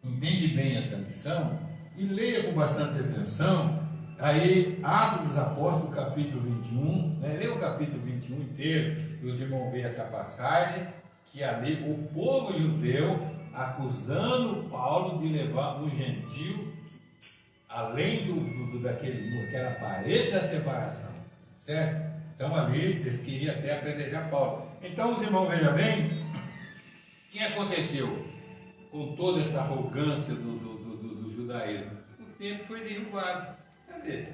entende bem essa lição e leia com bastante atenção. Aí, Atos dos Apóstolos, capítulo 21, leia o capítulo 21 inteiro, e os irmãos veem essa passagem, que ali o povo judeu acusando Paulo de levar um gentil além daquela parede da separação, certo? Então ali eles queriam até apedrejar Paulo. Então os irmãos, vejam bem, o que aconteceu com toda essa arrogância do judaísmo? O templo foi derrubado. Cadê?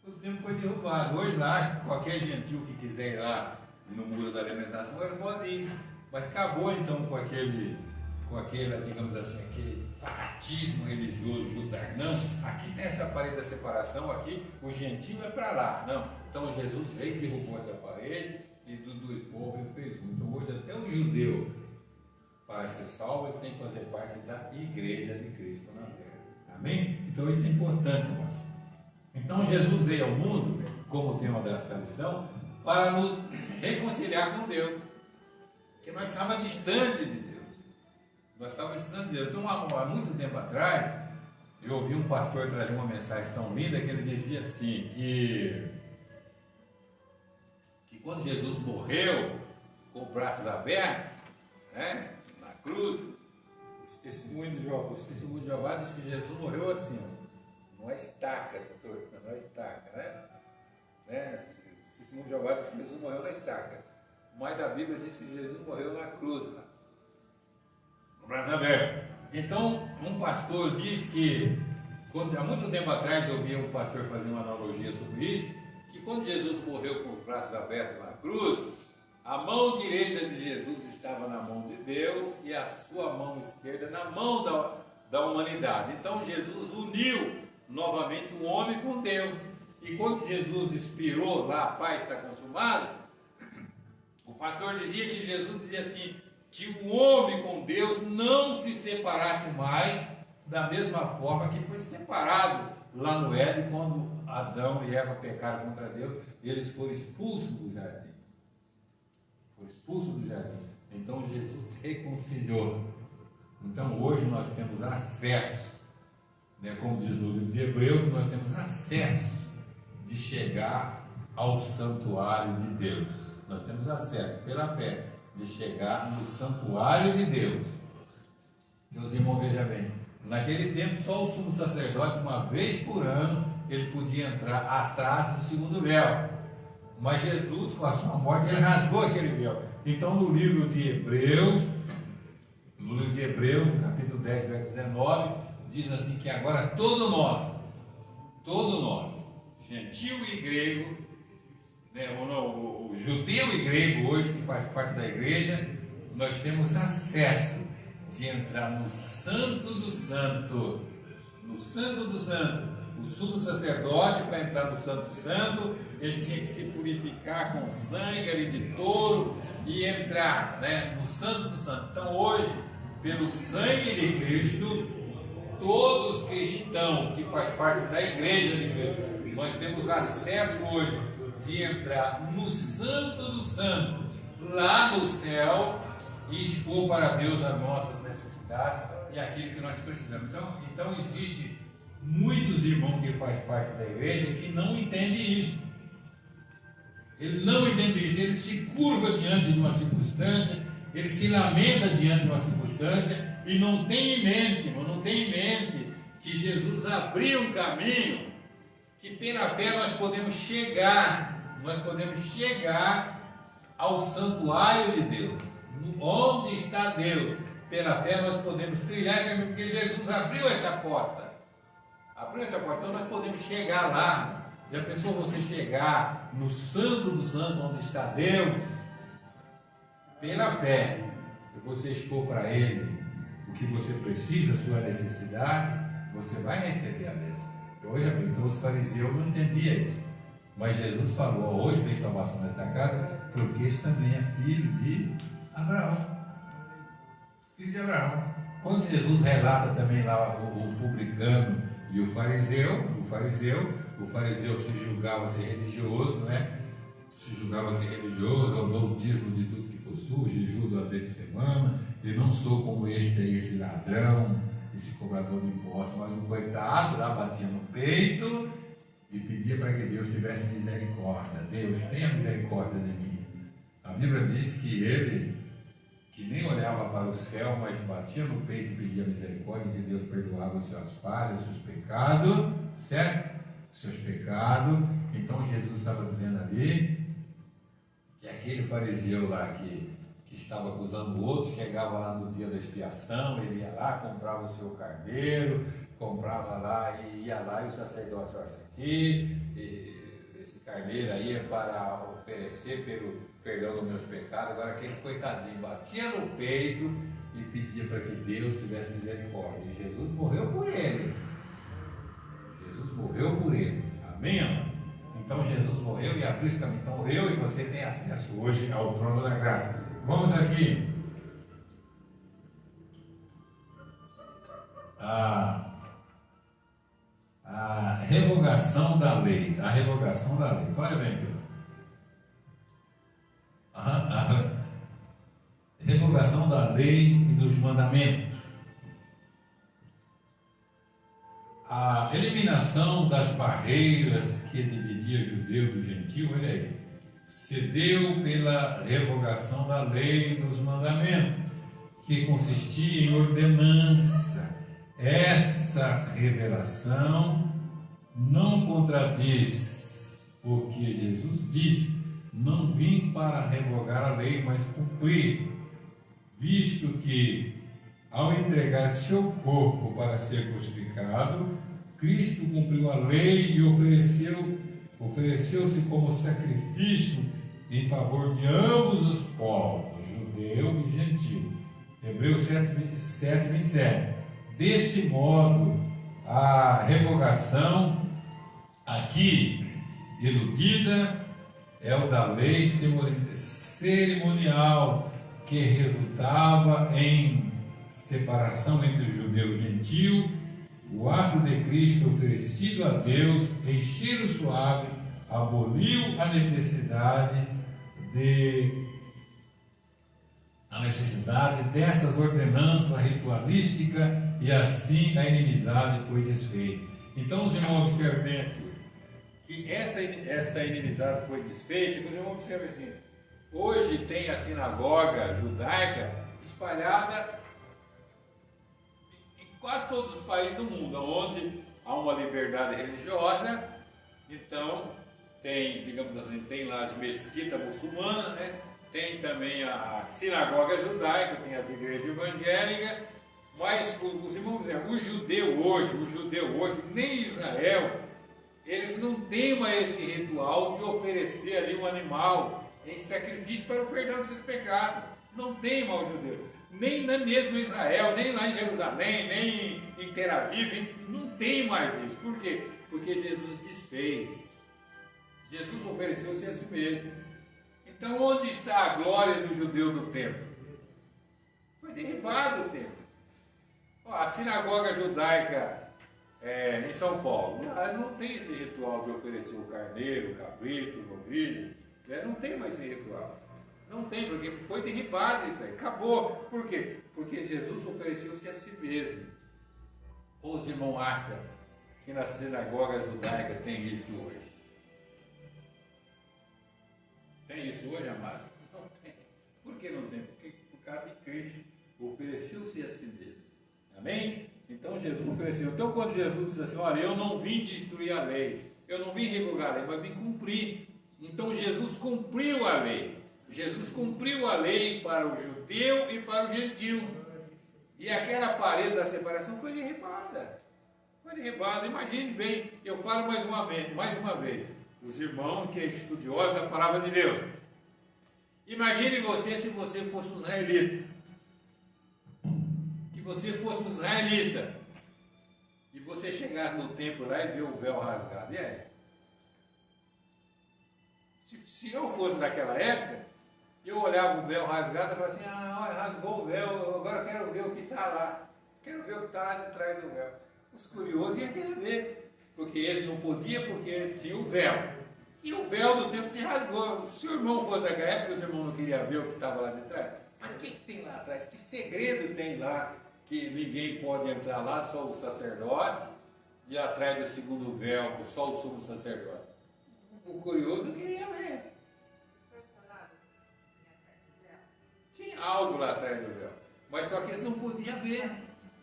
O templo foi derrubado. Hoje lá, qualquer gentil que quiser ir lá no muro da alimentação, ele pode ir. Mas acabou então com aquele, digamos assim, aquele fanatismo religioso judaico. Não, aqui nessa parede da separação, aqui o gentil é para lá. Não, então Jesus veio e derrubou essa parede e dos povos ele fez um. Então hoje até o judeu, para ser salvo, ele tem que fazer parte da igreja de Cristo na terra. Amém? Então isso é importante, irmãos. Então Jesus veio ao mundo, como tema dessa lição, para nos reconciliar com Deus. Porque nós estávamos distantes de Deus. Então, há muito tempo atrás, eu ouvi um pastor trazer uma mensagem tão linda que ele dizia assim, que quando Jesus morreu, com os braços abertos, na cruz, o testemunho de Jeová diz que Jesus morreu assim, numa estaca, O testemunho de Jeová diz que Jesus morreu na estaca. Mas a Bíblia diz que Jesus morreu na cruz, no braço aberto. Então, um pastor diz que, há muito tempo atrás eu vi um pastor fazer uma analogia sobre isso, que quando Jesus morreu com os braços abertos na cruz, a mão direita de Jesus estava na mão de Deus e a sua mão esquerda na mão da humanidade. Então, Jesus uniu novamente o homem com Deus. E quando Jesus expirou lá, a paz está consumada, o pastor dizia que Jesus dizia assim, que o homem com Deus não se separasse mais da mesma forma que foi separado lá no Éden, quando Adão e Eva pecaram contra Deus, eles foram expulsos do jardim. Então Jesus reconciliou. Então hoje nós temos acesso, como diz o livro de Hebreus, nós temos acesso de chegar ao santuário de Deus. Nós temos acesso pela fé de chegar no santuário de Deus. Meus irmãos, vejam bem, naquele tempo só o sumo sacerdote, uma vez por ano, ele podia entrar atrás do segundo véu. Mas Jesus, com a sua morte, ele rasgou aquele véu. Então no livro de Hebreus, capítulo 10, verso 19, diz assim que agora todos nós, gentil e grego, o judeu e grego hoje, que faz parte da igreja, nós temos acesso de entrar no Santo do Santo, no Santo do Santo. O sumo sacerdote, para entrar no Santo do Santo, ele tinha que se purificar com sangue ali de touro e entrar, né, no Santo do Santo. Então hoje, pelo sangue de Cristo, todos os cristãos que faz parte da igreja de Cristo, nós temos acesso hoje de entrar no Santo do Santo, lá no céu, e expor para Deus as nossas necessidades e aquilo que nós precisamos. Então existe muitos irmãos que faz parte da igreja que não entendem isso. Ele não entende isso, ele se curva diante de uma circunstância, ele se lamenta diante de uma circunstância e não tem em mente, que Jesus abriu um caminho que pela fé nós podemos chegar ao santuário de Deus, onde está Deus. Pela fé nós podemos trilhar esse caminho, porque Jesus abriu essa porta. Então nós podemos chegar lá. Já pensou você chegar no Santo do Santo, onde está Deus? Pela fé, e você expor para Ele o que você precisa, a sua necessidade, você vai receber a bênção. Então os fariseus não entendiam isso. Mas Jesus falou: hoje tem salvação nesta casa, porque esse também é filho de Abraão. Filho de Abraão. Quando Jesus relata também lá o publicano e o fariseu se julgava ser religioso, né? Dou o dízimo de tudo que possui, jejum 2 vezes por semana, e não sou como esse ladrão, esse cobrador de impostos, mas um coitado lá batia no peito e pedia para que Deus tivesse misericórdia. Deus, tenha misericórdia de mim. A Bíblia diz que ele, que nem olhava para o céu, mas batia no peito e pedia misericórdia, que Deus perdoava as suas falhas, os seus pecados, certo? Seus pecados. Então Jesus estava dizendo ali que aquele fariseu lá que estava acusando o outro, chegava lá no dia da expiação, ele ia lá, comprava o seu carneiro, comprava lá e ia lá, e o sacerdote, olha, isso aqui, esse carneiro aí é para oferecer pelo perdão dos meus pecados. Agora aquele coitadinho batia no peito e pedia para que Deus tivesse misericórdia, e Jesus morreu por ele. Amém, amor? Então Jesus morreu e abriu esse caminho. Então eu e você tem acesso hoje ao trono da graça. Vamos aqui. A revogação da lei. Então, olha bem aqui. A revogação da lei e dos mandamentos. A eliminação das barreiras que dividia judeu do gentil, olha aí, se deu pela revogação da lei e dos mandamentos, que consistia em ordenança. Essa revelação não contradiz o que Jesus disse: não vim para revogar a lei, mas cumprir, visto que, ao entregar seu corpo para ser crucificado, Cristo cumpriu a lei e ofereceu-se como sacrifício em favor de ambos os povos, judeu e gentil. Hebreus 7:27. Desse modo, a revogação aqui iludida é o da lei cerimonial, que resultava em separação entre o judeu e o gentil. O ato de Cristo oferecido a Deus em cheiro suave aboliu a necessidade dessas ordenanças ritualísticas, e assim a inimizade foi desfeita. Então os irmãos observam bem aqui que essa inimizade foi desfeita. Os irmãos observam assim: hoje tem a sinagoga judaica espalhada em quase todos os países do mundo, onde há uma liberdade religiosa. Então tem, digamos assim, tem lá as mesquitas muçulmanas, né? Tem também a sinagoga judaica, tem as igrejas evangélicas, mas os irmãos dizem, o judeu hoje, nem Israel, eles não têm mais esse ritual de oferecer ali um animal em sacrifício para o perdão dos seus pecados. Não tem mais o judeu. Nem mesmo em Israel, nem lá em Jerusalém, nem em Tel Aviv, não tem mais isso. Por quê? Porque Jesus desfez. Jesus ofereceu-se a si mesmo. Então, onde está a glória do judeu do templo? Foi derribado o templo. A sinagoga judaica em São Paulo, não tem esse ritual de oferecer o carneiro, o cabrito, o novilho. Não tem mais esse ritual. Não tem, porque foi derribado isso aí. Acabou. Por quê? Porque Jesus ofereceu-se a si mesmo. Ou os irmãos acham que na sinagoga judaica tem isso hoje? Tem isso hoje, amado? Não tem. Por que não tem? Porque por causa de Cristo ofereceu-se a si mesmo. Amém? Então Jesus ofereceu. Então quando Jesus diz assim, olha, eu não vim destruir a lei, eu não vim revogar a lei, mas vim cumprir. Então Jesus cumpriu a lei. Jesus cumpriu a lei para o judeu e para o gentil. E aquela parede da separação foi derribada. Foi derribada. Imagine bem, eu falo mais uma vez. Os irmãos que é estudiosos da palavra de Deus. Imagine você se você fosse um israelita. Que você fosse um israelita. E você chegasse no templo lá e ver o véu rasgado. E aí? Se eu fosse daquela época, eu olhava o véu rasgado e falava assim, olha, rasgou o véu, agora eu quero ver o que está lá. Quero ver o que está lá de trás do véu. Os curiosos iam querer ver, porque eles não podiam, porque tinha o véu. E o véu do templo se rasgou. Se o irmão fosse daquela época, os irmãos não queriam ver o que estava lá de trás. Mas o que tem lá atrás? Que segredo tem lá, que ninguém pode entrar lá, só o sacerdote, e atrás do segundo véu, só o sumo sacerdote. O curioso queria ver. Tinha algo lá atrás do véu, mas só que eles não podiam ver.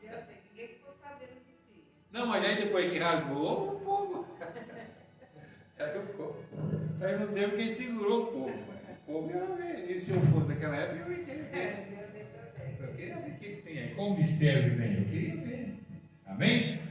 Ninguém ficou sabendo que tinha. Não, mas aí depois que rasgou, o povo. Aí não teve quem segurou o povo. O povo ia ver. E se eu fosse daquela época, eu ia querer ver. Eu queria ver o que tem aí. Qual o mistério que tem? Eu queria ver. Amém?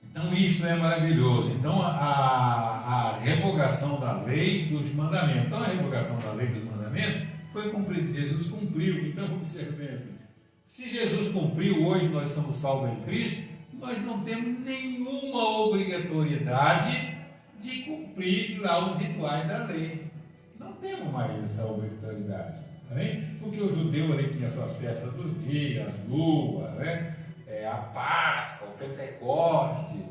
Então isso é maravilhoso. Então a revogação da lei dos mandamentos. Então a revogação da lei dos mandamentos foi cumprida. Jesus cumpriu. Então vamos ser bem assim. Se Jesus cumpriu, hoje nós somos salvos em Cristo, nós não temos nenhuma obrigatoriedade de cumprir lá os rituais da lei. Não temos mais essa obrigatoriedade. Amém? Porque o judeu ele tinha suas festas dos dias, as luas, né? A Páscoa, o Pentecoste.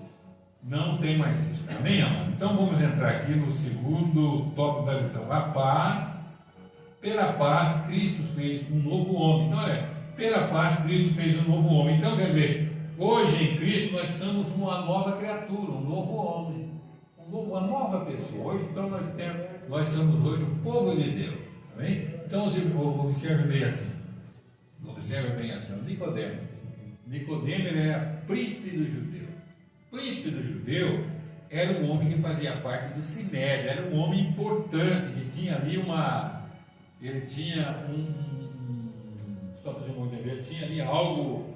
Não tem mais isso. Amém, amado? Então vamos entrar aqui no segundo tópico da lição. A paz. Pela paz, Cristo fez um novo homem. Então, olha, pela paz, Cristo fez um novo homem. Então, quer dizer, hoje em Cristo nós somos uma nova criatura, um novo homem, uma nova pessoa. Hoje, então, nós somos hoje o povo de Deus. Amém? Então, observe bem assim. Observe bem assim. Nicodemo, ele era príncipe do judeu. Príncipe do judeu era um homem que fazia parte do sinédrio, era um homem importante, que tinha ali ele tinha só para você entender, ele tinha ali algo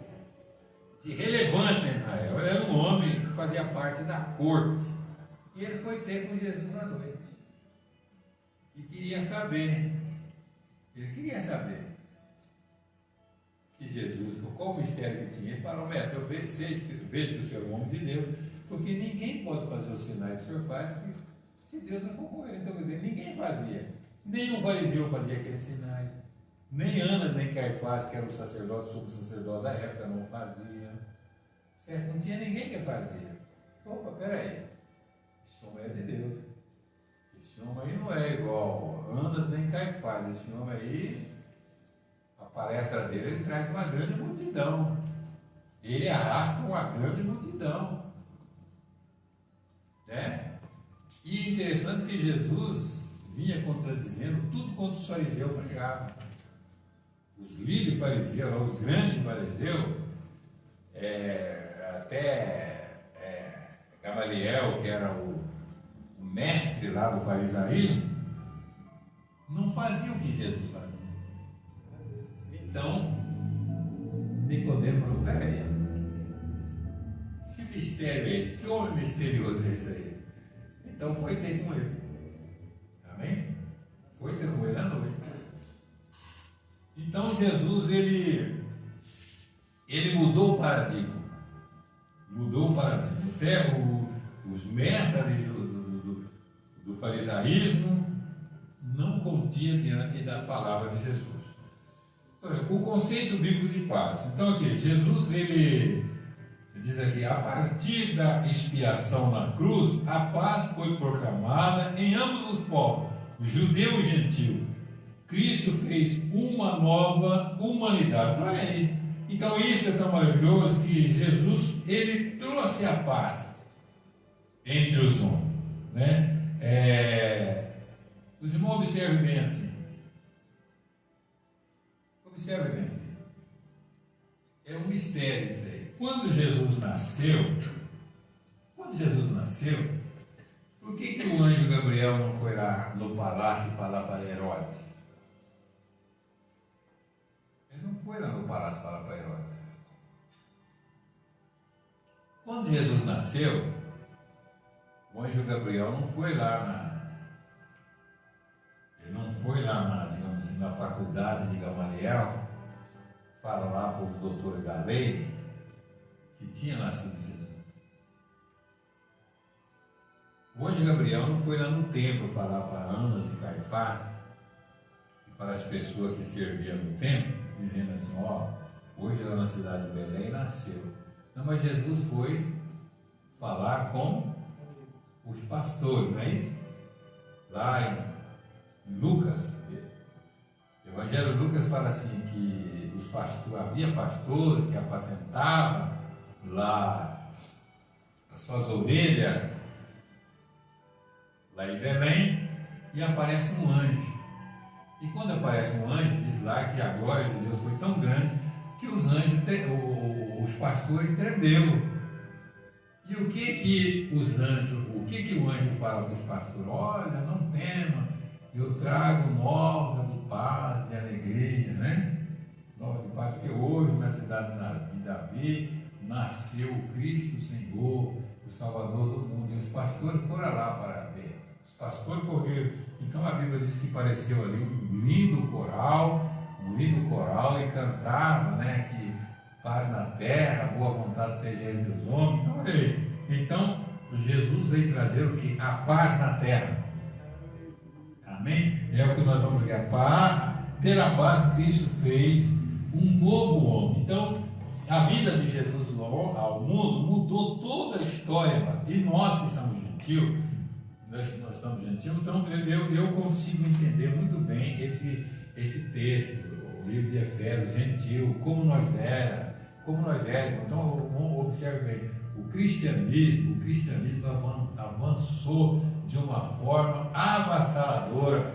de relevância em Israel. Ele era um homem que fazia parte da corte. E ele foi ter com Jesus à noite. E queria saber. Ele queria saber que Jesus, qual o mistério que tinha. Ele falou, mestre, eu vejo que o senhor é um homem de Deus, porque ninguém pode fazer os sinais que o senhor faz se Deus não for com ele. Então, quer dizer, ninguém fazia. Nem o fariseu fazia aqueles sinais. Nem Ana, nem Caifás, que era o sacerdote, o sumo sacerdote da época, não fazia. Certo? Não tinha ninguém que fazia. Opa, peraí. Esse homem é de Deus. Esse homem aí não é igual Ana nem Caifás. Esse homem aí, a palestra dele, ele traz uma grande multidão. Ele arrasta uma grande multidão. Né? E interessante que Jesus vinha contradizendo tudo quanto os fariseus pregavam. Os líderes fariseus, os grandes fariseus, até Gamaliel, que era o mestre lá do farisaísmo, não fazia o que Jesus fazia. Então, Nicodemo falou, peraí, que mistério é esse? Que homem misterioso é esse aí? Então foi ter com ele. Amém? Foi ter com ele à noite. Então Jesus, ele mudou o paradigma. Até os mestres do farisaísmo não continha diante da palavra de Jesus. O conceito bíblico de paz. Então, aqui, Jesus, ele diz aqui, a partir da expiação na cruz, a paz foi proclamada em ambos os povos, judeu e gentil. Cristo fez uma nova humanidade. Olha aí. Então, isso é tão maravilhoso que Jesus, ele trouxe a paz entre os homens, né? Os irmãos observem bem assim. Observe bem assim. É um mistério isso aí. Quando Jesus nasceu, por que o anjo Gabriel não foi lá no palácio falar para Herodes? Ele não foi lá no palácio falar para Herodes. Quando Jesus nasceu, o anjo Gabriel não foi lá digamos assim, na faculdade de Gamaliel, falar lá para os doutores da lei que tinha nascido Jesus. O anjo Gabriel não foi lá no templo falar para Anas e Caifás e para as pessoas que serviam no templo, dizendo assim, hoje lá na cidade de Belém nasceu. Não, mas Jesus foi falar com os pastores, não é isso? Lá em Lucas, o Evangelho de Lucas fala assim que havia pastores que apacentavam lá as suas ovelhas lá em Belém, e aparece um anjo. E quando aparece um anjo, diz lá que a glória de Deus foi tão grande que os anjos, os pastores tremeu. E o que o anjo fala para os pastores? Olha, não tema, eu trago nova de paz, de alegria, né? Nova de paz, porque hoje na cidade de Davi nasceu o Cristo Senhor, o Salvador do mundo. E os pastores foram lá para ver. Os pastores correram. Então a Bíblia diz que apareceu ali um lindo coral e cantava, né? Que paz na terra, boa vontade seja entre os homens. Então, olha aí. Então, Jesus veio trazer o que? A paz na terra. Amém? É o que nós vamos ver. Pela paz, Cristo fez um novo homem. Então, a vida de Jesus ao mundo mudou toda a história. E nós que somos gentios, nós estamos gentios, então eu consigo entender muito bem esse texto, o livro de Efésios, gentil, como nós éramos. Então, observe bem, o cristianismo avançou de uma forma avassaladora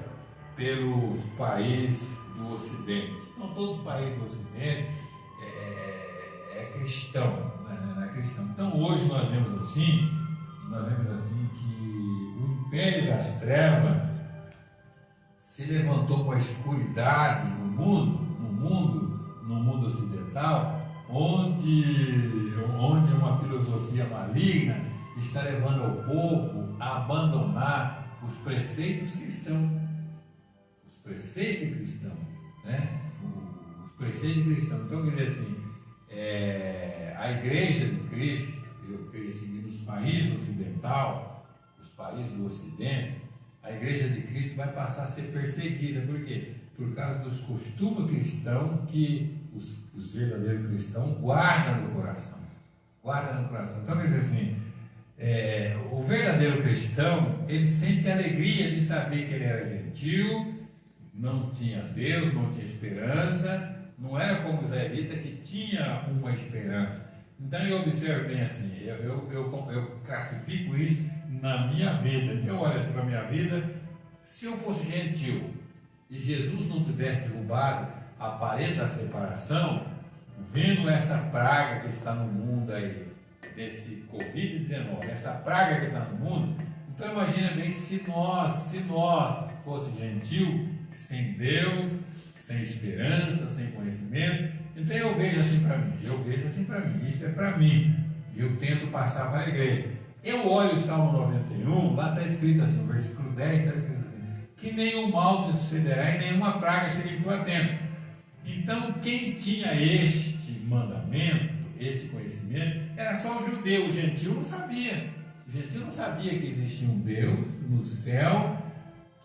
pelos países do Ocidente. Então, todos os países do Ocidente é cristão, né? É cristão. Então, hoje nós vemos assim que o império das trevas se levantou com a escuridade no mundo ocidental, onde uma filosofia maligna está levando ao povo a abandonar os preceitos cristãos. Os preceitos cristãos, né? Os preceitos cristãos. Então, quer dizer assim, a Igreja de Cristo, eu creio assim, nos países ocidentais, os países do Ocidente, a Igreja de Cristo vai passar a ser perseguida. Por quê? Por causa dos costumes cristãos que os verdadeiros cristãos guardam no coração. Então, quer dizer assim, o verdadeiro cristão, ele sente alegria de saber que ele era gentil, não tinha Deus, não tinha esperança, não era como os israelitas que tinha uma esperança. Então eu observo bem assim, eu classifico isso na minha vida. Então eu olho assim para a minha vida, se eu fosse gentil e Jesus não tivesse derrubado a parede da separação, vendo essa praga que está no mundo aí, desse Covid-19, essa praga que está no mundo, então imagina bem se nós fosse gentil, sem Deus, sem esperança, sem conhecimento. Então eu vejo assim para mim, isso é para mim, e eu tento passar para a igreja. Eu olho o Salmo 91, lá está escrito assim, no versículo 10 está escrito assim, que nenhum mal te sucederá e nenhuma praga chegue em tua tenda. Então, quem tinha este mandamento, este conhecimento, era só o judeu. O gentil não sabia. O gentil não sabia que existia um Deus no céu,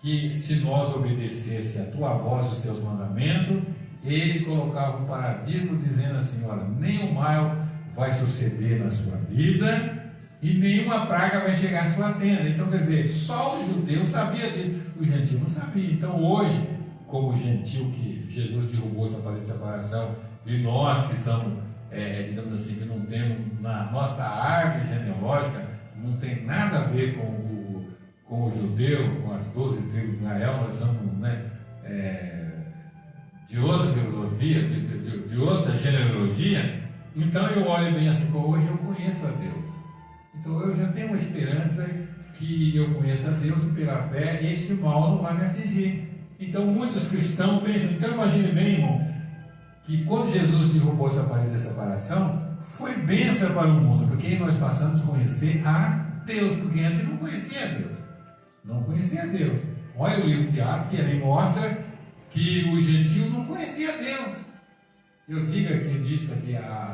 que se nós obedecesse a tua voz e os teus mandamentos, ele colocava um paradigma dizendo assim: olha, nenhum mal vai suceder na sua vida e nenhuma praga vai chegar à sua tenda. Então, quer dizer, só o judeu sabia disso, o gentil não sabia. Então, hoje, como o gentil que Jesus derrubou essa parede de separação, e nós que somos, digamos assim, que não temos na nossa árvore genealógica, não tem nada a ver com o judeu, com as 12 tribos de Israel, nós somos, de outra filosofia, de outra genealogia. Então eu olho bem assim: pô, hoje eu conheço a Deus. Então eu já tenho uma esperança que eu conheço a Deus e pela fé esse mal não vai me atingir. Então muitos cristãos pensam, então imagine bem, irmão, que quando Jesus derrubou essa parede de separação, foi bênção para o mundo, porque nós passamos a conhecer a Deus, porque antes não conhecia a Deus. Não conhecia a Deus. Olha o livro de Atos, que ali mostra que o gentil não conhecia a Deus. Eu disse aqui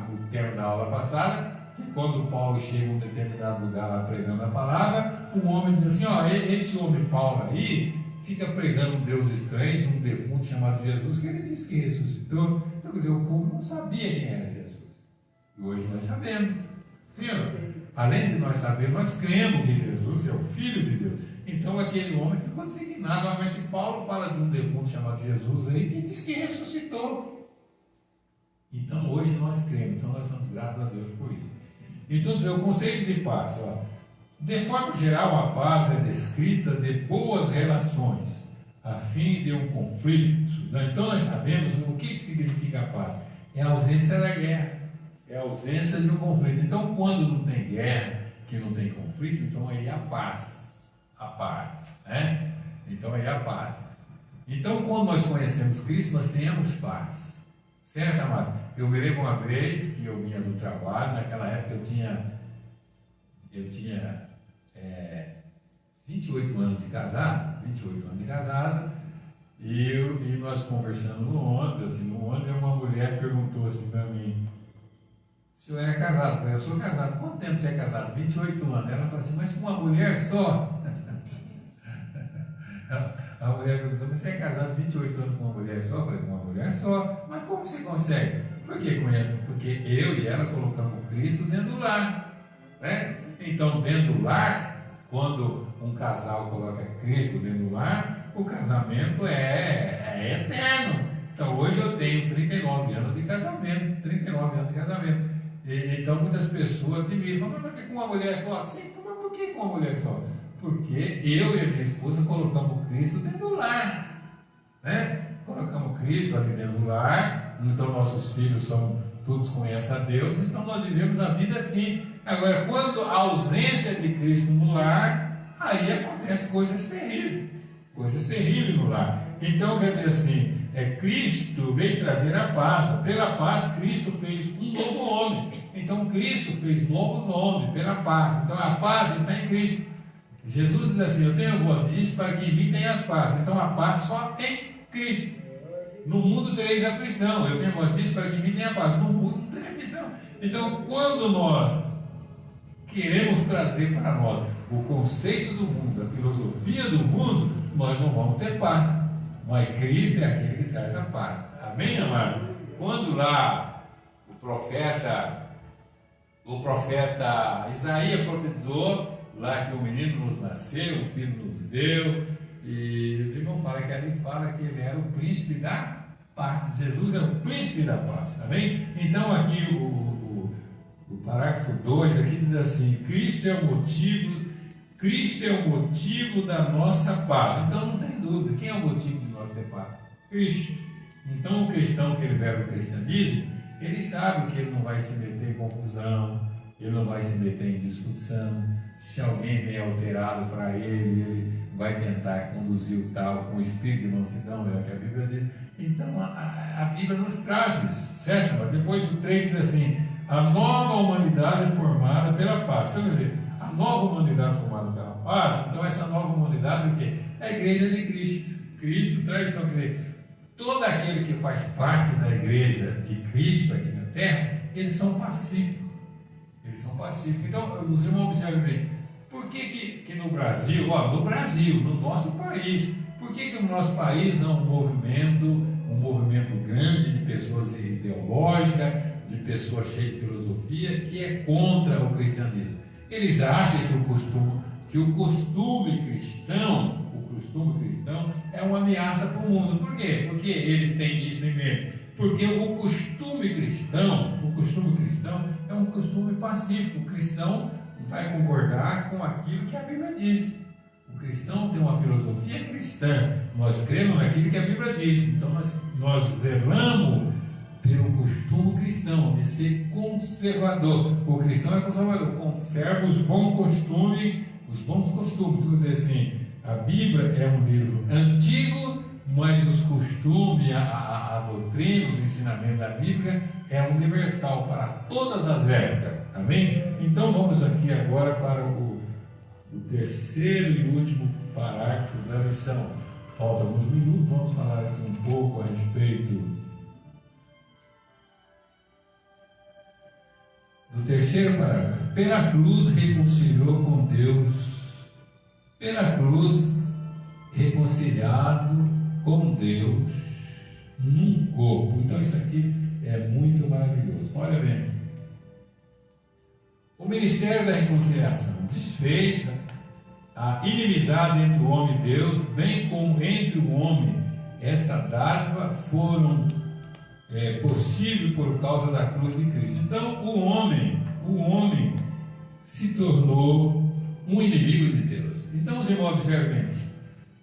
no termo da aula passada, que quando Paulo chega em um determinado lugar lá pregando a palavra, um homem diz assim: ó, esse homem Paulo aí fica pregando um Deus estranho de um defunto chamado Jesus, que ele disse que ressuscitou. Então, quer dizer, o povo não sabia quem era Jesus. E hoje nós sabemos. Sim, além de nós sabermos, nós cremos que Jesus é o Filho de Deus. Então aquele homem ficou designado. Mas se Paulo fala de um defunto chamado Jesus aí, que diz que ressuscitou. Então hoje nós cremos, então nós somos gratos a Deus por isso. Então, o conceito de paz, de forma geral, a paz é descrita de boas relações, a fim de um conflito. Então nós sabemos o que significa a paz: é a ausência da guerra, é a ausência de um conflito. Então, quando não tem guerra, que não tem conflito, então aí é a paz, né? Então aí é a paz. Então, quando nós conhecemos Cristo, nós temos paz. Certo, amado? Eu me lembro uma vez que eu vinha do trabalho, naquela época eu tinha 28 anos de casado, e nós conversando no ônibus, e uma mulher perguntou assim para mim: o senhor era casado? Eu falei: eu sou casado. Quanto tempo você é casado? 28 anos. Ela falou assim: mas com uma mulher só? A mulher perguntou: mas você é casado 28 anos com uma mulher só? Eu falei: com uma mulher só. Mas como você consegue? Por quê? Porque eu e ela colocamos Cristo dentro do lar, né? Então, dentro do lar, quando um casal coloca Cristo dentro do lar, o casamento é eterno. Então, hoje eu tenho 39 anos de casamento. Então, muitas pessoas me falam: mas por que com uma mulher só? Assim, mas por que com uma mulher só? Porque eu e a minha esposa colocamos Cristo dentro do lar, né? Colocamos Cristo ali dentro do lar. Então nossos filhos todos conhecem a Deus, então nós vivemos a vida assim. Agora, quando a ausência de Cristo no lar, aí acontecem coisas terríveis no lar. Então, quer dizer assim, Cristo veio trazer a paz. Pela paz, Cristo fez um novo homem. Então, Cristo fez novos homens pela paz. Então, a paz está em Cristo. Jesus diz assim: eu tenho voz disso para que em mim tenha paz. Então, a paz só tem Cristo. No mundo tereis aflição. Eu tenho voz disso para que em mim tenha paz. No mundo não tem aflição. Então, quando nós queremos trazer para nós o conceito do mundo, a filosofia do mundo, nós não vamos ter paz. Mas Cristo é aquele que traz a paz. Amém, amado? Quando lá o profeta Isaías profetizou lá que o menino nos nasceu, o filho nos deu, e os irmãos falam que ali fala que ele era o príncipe da paz. Jesus é o príncipe da paz. Amém? Então aqui o parágrafo 2 aqui diz assim: Cristo é o motivo da nossa paz. Então não tem dúvida, quem é o motivo de nós ter paz? Cristo. Então o cristão que ele vive o cristianismo, ele sabe que ele não vai se meter em confusão, ele não vai se meter em discussão. Se alguém vem alterado para ele vai tentar conduzir o tal com o espírito de mansidão, é o que a Bíblia diz. Então a Bíblia nos traz isso, certo? Mas depois do 3 diz assim: a nova humanidade formada pela paz. Então, quer dizer, a nova humanidade formada pela paz, então essa nova humanidade é o quê? É a igreja de Cristo. Cristo traz, então, quer dizer, todo aquele que faz parte da igreja de Cristo aqui na terra, eles são pacíficos. Eles são pacíficos. Então, os irmãos observem bem, por que no Brasil, no nosso país, por que no nosso país há um movimento grande de pessoas ideológicas, de pessoas cheias de filosofia, que é contra o cristianismo? Eles acham que o costume cristão é uma ameaça para o mundo. Por quê? Porque eles têm isso em mente. Porque o costume cristão é um costume pacífico. O cristão vai concordar com aquilo que a Bíblia diz. O cristão tem uma filosofia cristã. Nós cremos naquilo que a Bíblia diz. Então nós zelamos pelo costume cristão de ser conservador. O cristão é conservador, conserva os bons costumes. Quer dizer assim, a Bíblia é um livro antigo, mas os costumes, a doutrina, os ensinamentos da Bíblia é universal para todas as épocas. Amém? Então vamos aqui agora para o terceiro e último parágrafo da lição. Faltam alguns minutos, vamos falar aqui um pouco a respeito do terceiro parágrafo. Pela cruz reconciliou com Deus. Pela cruz reconciliado com Deus num corpo. Então isso aqui é muito maravilhoso. Olha bem. O ministério da reconciliação desfez a inimizade entre o homem e Deus, bem como entre o homem. Essa dádiva foram possível por causa da cruz de Cristo. Então o homem se tornou um inimigo de Deus. Então os irmãos observem bem,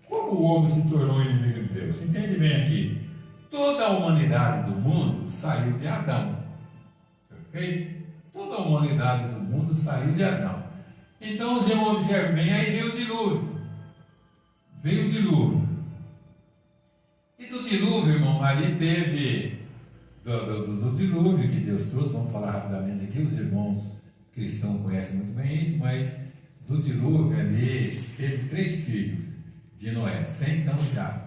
como o homem se tornou um inimigo de Deus. Entende bem aqui, toda a humanidade do mundo saiu de Adão, ok? Toda a humanidade do mundo saiu de Adão. Então os irmãos observem bem, aí veio o dilúvio. E do dilúvio, irmão, ali teve do dilúvio que Deus trouxe. Vamos falar rapidamente aqui, os irmãos cristãos conhecem muito bem isso, mas do dilúvio ali teve 3 filhos de Noé, Sem, Cão e Jafé.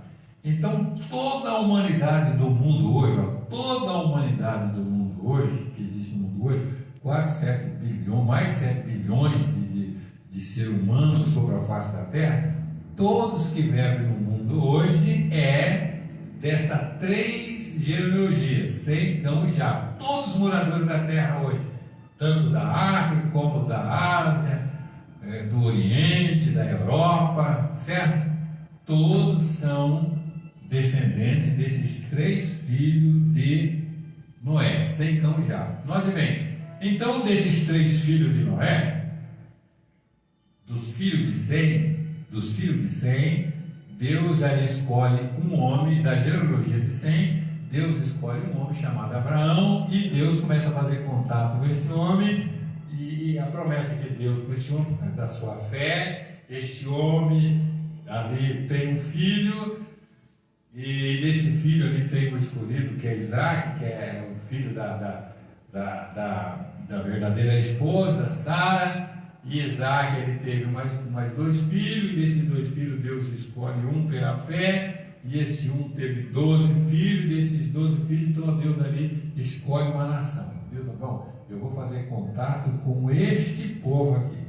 Então toda a humanidade do mundo hoje, que existe no mundo hoje, mais de 7 bilhões de seres humanos sobre a face da terra, todos que vivem no mundo hoje dessa 3 genealogias, Sem, Cão e Jafé. Todos os moradores da terra hoje, tanto da África como da Ásia, do Oriente, da Europa, certo? Todos são descendentes desses 3 filhos de Noé, Sem, Cão e Jafé. Note bem, então desses 3 filhos de Noé, dos filhos de Sem, Deus ali escolhe um homem da genealogia de Sem. Deus escolhe um homem chamado Abraão, e Deus começa a fazer contato com esse homem, e a promessa que Deus com esse homem, por causa da sua fé, este homem ali tem um filho, e desse filho ali tem um escolhido, que é Isaac, que é o filho da verdadeira esposa, Sara. E Isaac, ele teve mais 2 filhos, e desses 2 filhos Deus escolhe um pela fé, e esse um teve 12 filhos, e desses 12 filhos, então Deus ali escolhe uma nação. Deus falou, bom, eu vou fazer contato com este povo aqui.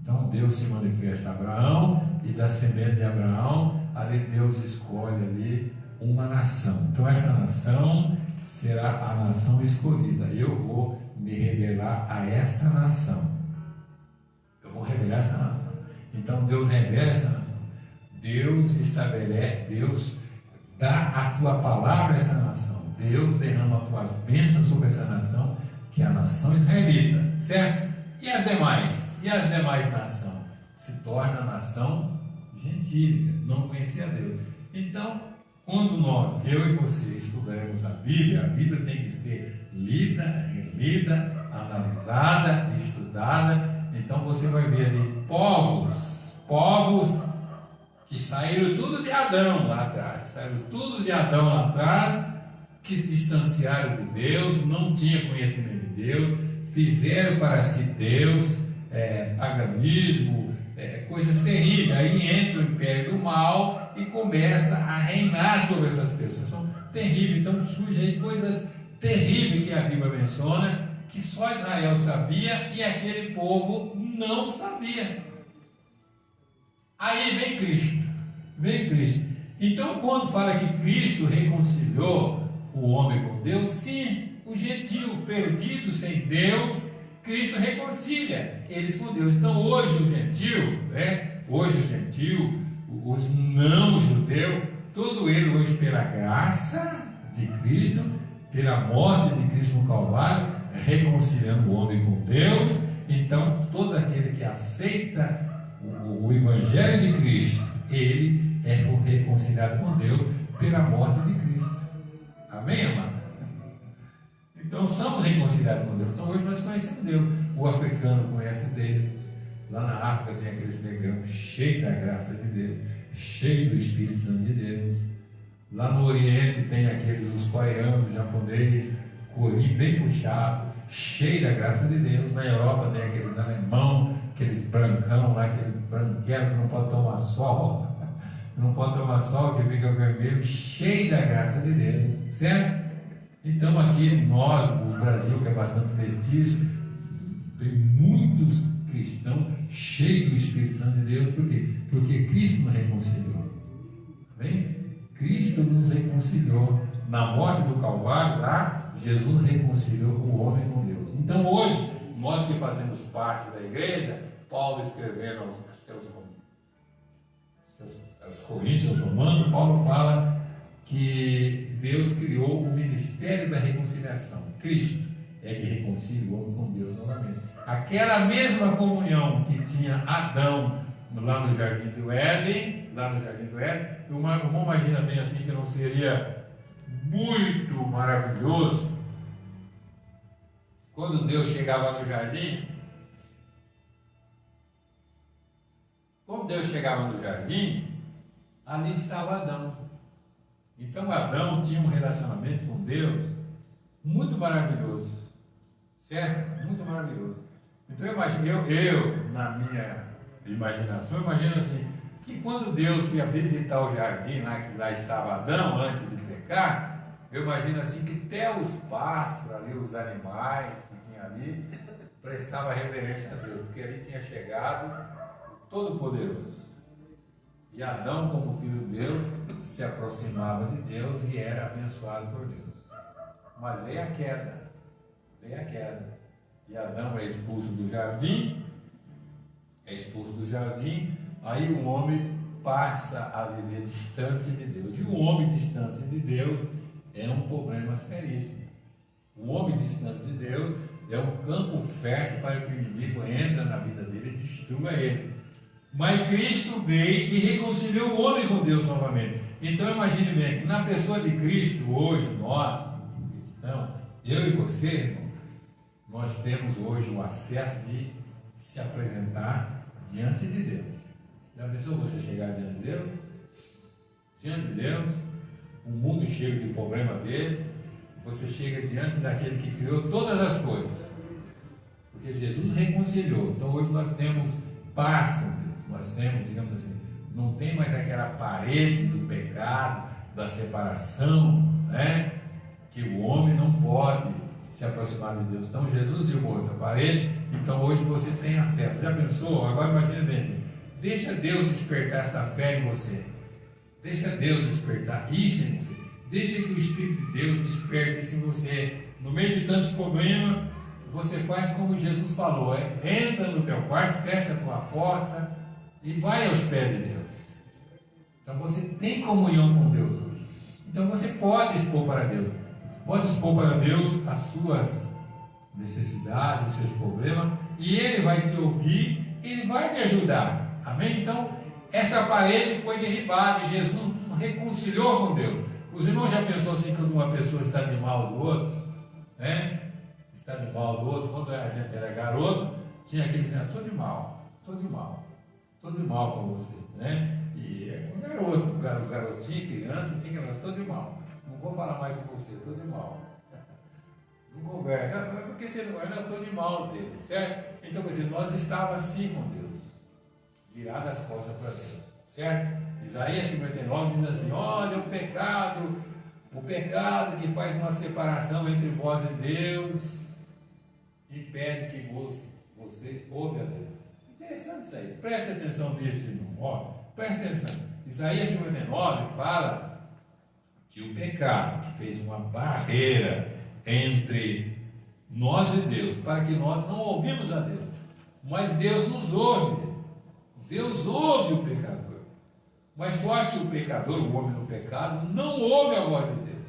Então Deus se manifesta a Abraão, e da semente de Abraão, ali Deus escolhe ali uma nação. Então essa nação será a nação escolhida. Eu vou me revelar a esta nação. Então Deus revela essa nação. Deus dá a tua palavra a essa nação. Deus derrama as tuas bênçãos sobre essa nação, que é a nação israelita, certo? E as demais nações se torna a nação gentílica, não conhecia Deus. Então, quando eu e você estudaremos a Bíblia tem que ser lida, relida, analisada, estudada. Então você vai ver ali povos que saíram tudo de Adão lá atrás, que se distanciaram de Deus, não tinham conhecimento de Deus, fizeram para si Deus, paganismo, coisas terríveis. Aí entra o império do mal e começa a reinar sobre essas pessoas. São terríveis. Então surgem aí coisas terríveis que a Bíblia menciona, que só Israel sabia e aquele povo não sabia. Aí vem Cristo. Vem Cristo. Então, quando fala que Cristo reconciliou o homem com Deus, sim, o gentio perdido sem Deus, Cristo reconcilia eles com Deus. Então, hoje o gentio, os não judeus, todo ele hoje pela graça de Cristo, pela morte de Cristo no Calvário, reconciliando o homem com Deus. Então, todo aquele que aceita o Evangelho de Cristo, ele é reconciliado com Deus pela morte de Cristo. Amém, amado? Então somos reconciliados com Deus. Então hoje nós conhecemos Deus. O africano conhece Deus. Lá na África tem aqueles negrão cheio da graça de Deus, cheio do Espírito Santo de Deus. Lá no Oriente tem aqueles, os coreanos, japoneses, corinho bem puxado, cheio da graça de Deus. Na Europa tem aqueles alemão, aqueles brancão lá, aqueles branquelos que não pode tomar sol. Não pode tomar sol, que fica vermelho, cheio da graça de Deus, certo? Então aqui nós, o Brasil, que é bastante mestiço, tem muitos cristãos cheios do Espírito Santo de Deus. Por quê? Porque Cristo nos reconciliou. Amém? Cristo nos reconciliou. Na morte do Calvário, lá, Jesus reconciliou o homem com Deus. Então hoje, nós que fazemos parte da igreja, Paulo escrevendo aos Coríntios, aos Romanos, Paulo fala que Deus criou o ministério da reconciliação. Cristo é que reconcilia o homem com Deus novamente. Aquela mesma comunhão que tinha Adão lá no Jardim do Éden, uma imagina bem assim que não seria muito maravilhoso quando Deus chegava no jardim. Quando Deus chegava no jardim, ali estava Adão. Então Adão tinha um relacionamento com Deus muito maravilhoso, certo? Muito maravilhoso. Então eu na minha imaginação, imagino assim, que quando Deus ia visitar o jardim lá, que lá estava Adão antes de pecar, eu imagino assim que até os pássaros ali, os animais que tinha ali, prestavam reverência a Deus, porque ali tinha chegado o Todo-Poderoso. E Adão, como filho de Deus, se aproximava de Deus e era abençoado por Deus. Mas veio a queda. E Adão é expulso do jardim, aí o homem passa a viver distante de Deus. E o homem distante de Deus é um problema seríssimo. O homem distante de Deus é um campo fértil para que o inimigo entre na vida dele e destrua ele. Mas Cristo veio e reconciliou o homem com Deus novamente. Então imagine bem que na pessoa de Cristo, hoje, nós, cristãos, eu e você, irmão, nós temos hoje o acesso de se apresentar diante de Deus. Já pensou você chegar diante de Deus? Diante de Deus, um mundo cheio de problemas deles, você chega diante daquele que criou todas as coisas. Porque Jesus reconciliou. Então hoje nós temos paz com Deus. Nós temos, digamos assim, não tem mais aquela parede do pecado, da separação, né? Que o homem não pode se aproximar de Deus. Então Jesus derrubou essa parede, então hoje você tem acesso. Já pensou? Agora imagine bem, deixa Deus despertar essa fé em você. Deixa Deus despertar isso em você. Deixa que o Espírito de Deus desperte isso em você. No meio de tantos problemas, você faz como Jesus falou, entra no teu quarto, fecha a tua porta e vai aos pés de Deus. Então você tem comunhão com Deus hoje. Então você pode expor para Deus. Pode expor para Deus as suas necessidades, os seus problemas, e Ele vai te ouvir, Ele vai te ajudar. Amém? Então, essa parede foi derribada e Jesus nos reconciliou com Deus. Os irmãos já pensou assim, quando uma pessoa está de mal do outro, né? Está de mal do outro, quando a gente era garoto, tinha aquele dizendo, estou de mal com você, né? E um garotinho, criança, tinha que falar, estou de mal, não vou falar mais com você, estou de mal. Não conversa, porque você não vai, não, estou de mal dele, certo? Então, quer dizer, nós estávamos assim com Deus, virados as costas para Deus, certo? Isaías 59 diz assim: olha o pecado que faz uma separação entre vós e Deus, impede que você ouve a Deus. Interessante isso aí, preste atenção nisso, irmão. Ó, preste atenção. Isaías 59 fala que o pecado que fez uma barreira entre nós e Deus, para que nós não ouvimos a Deus, mas Deus nos ouve. Deus ouve o pecador. Mas só que o pecador, o homem no pecado, não ouve a voz de Deus.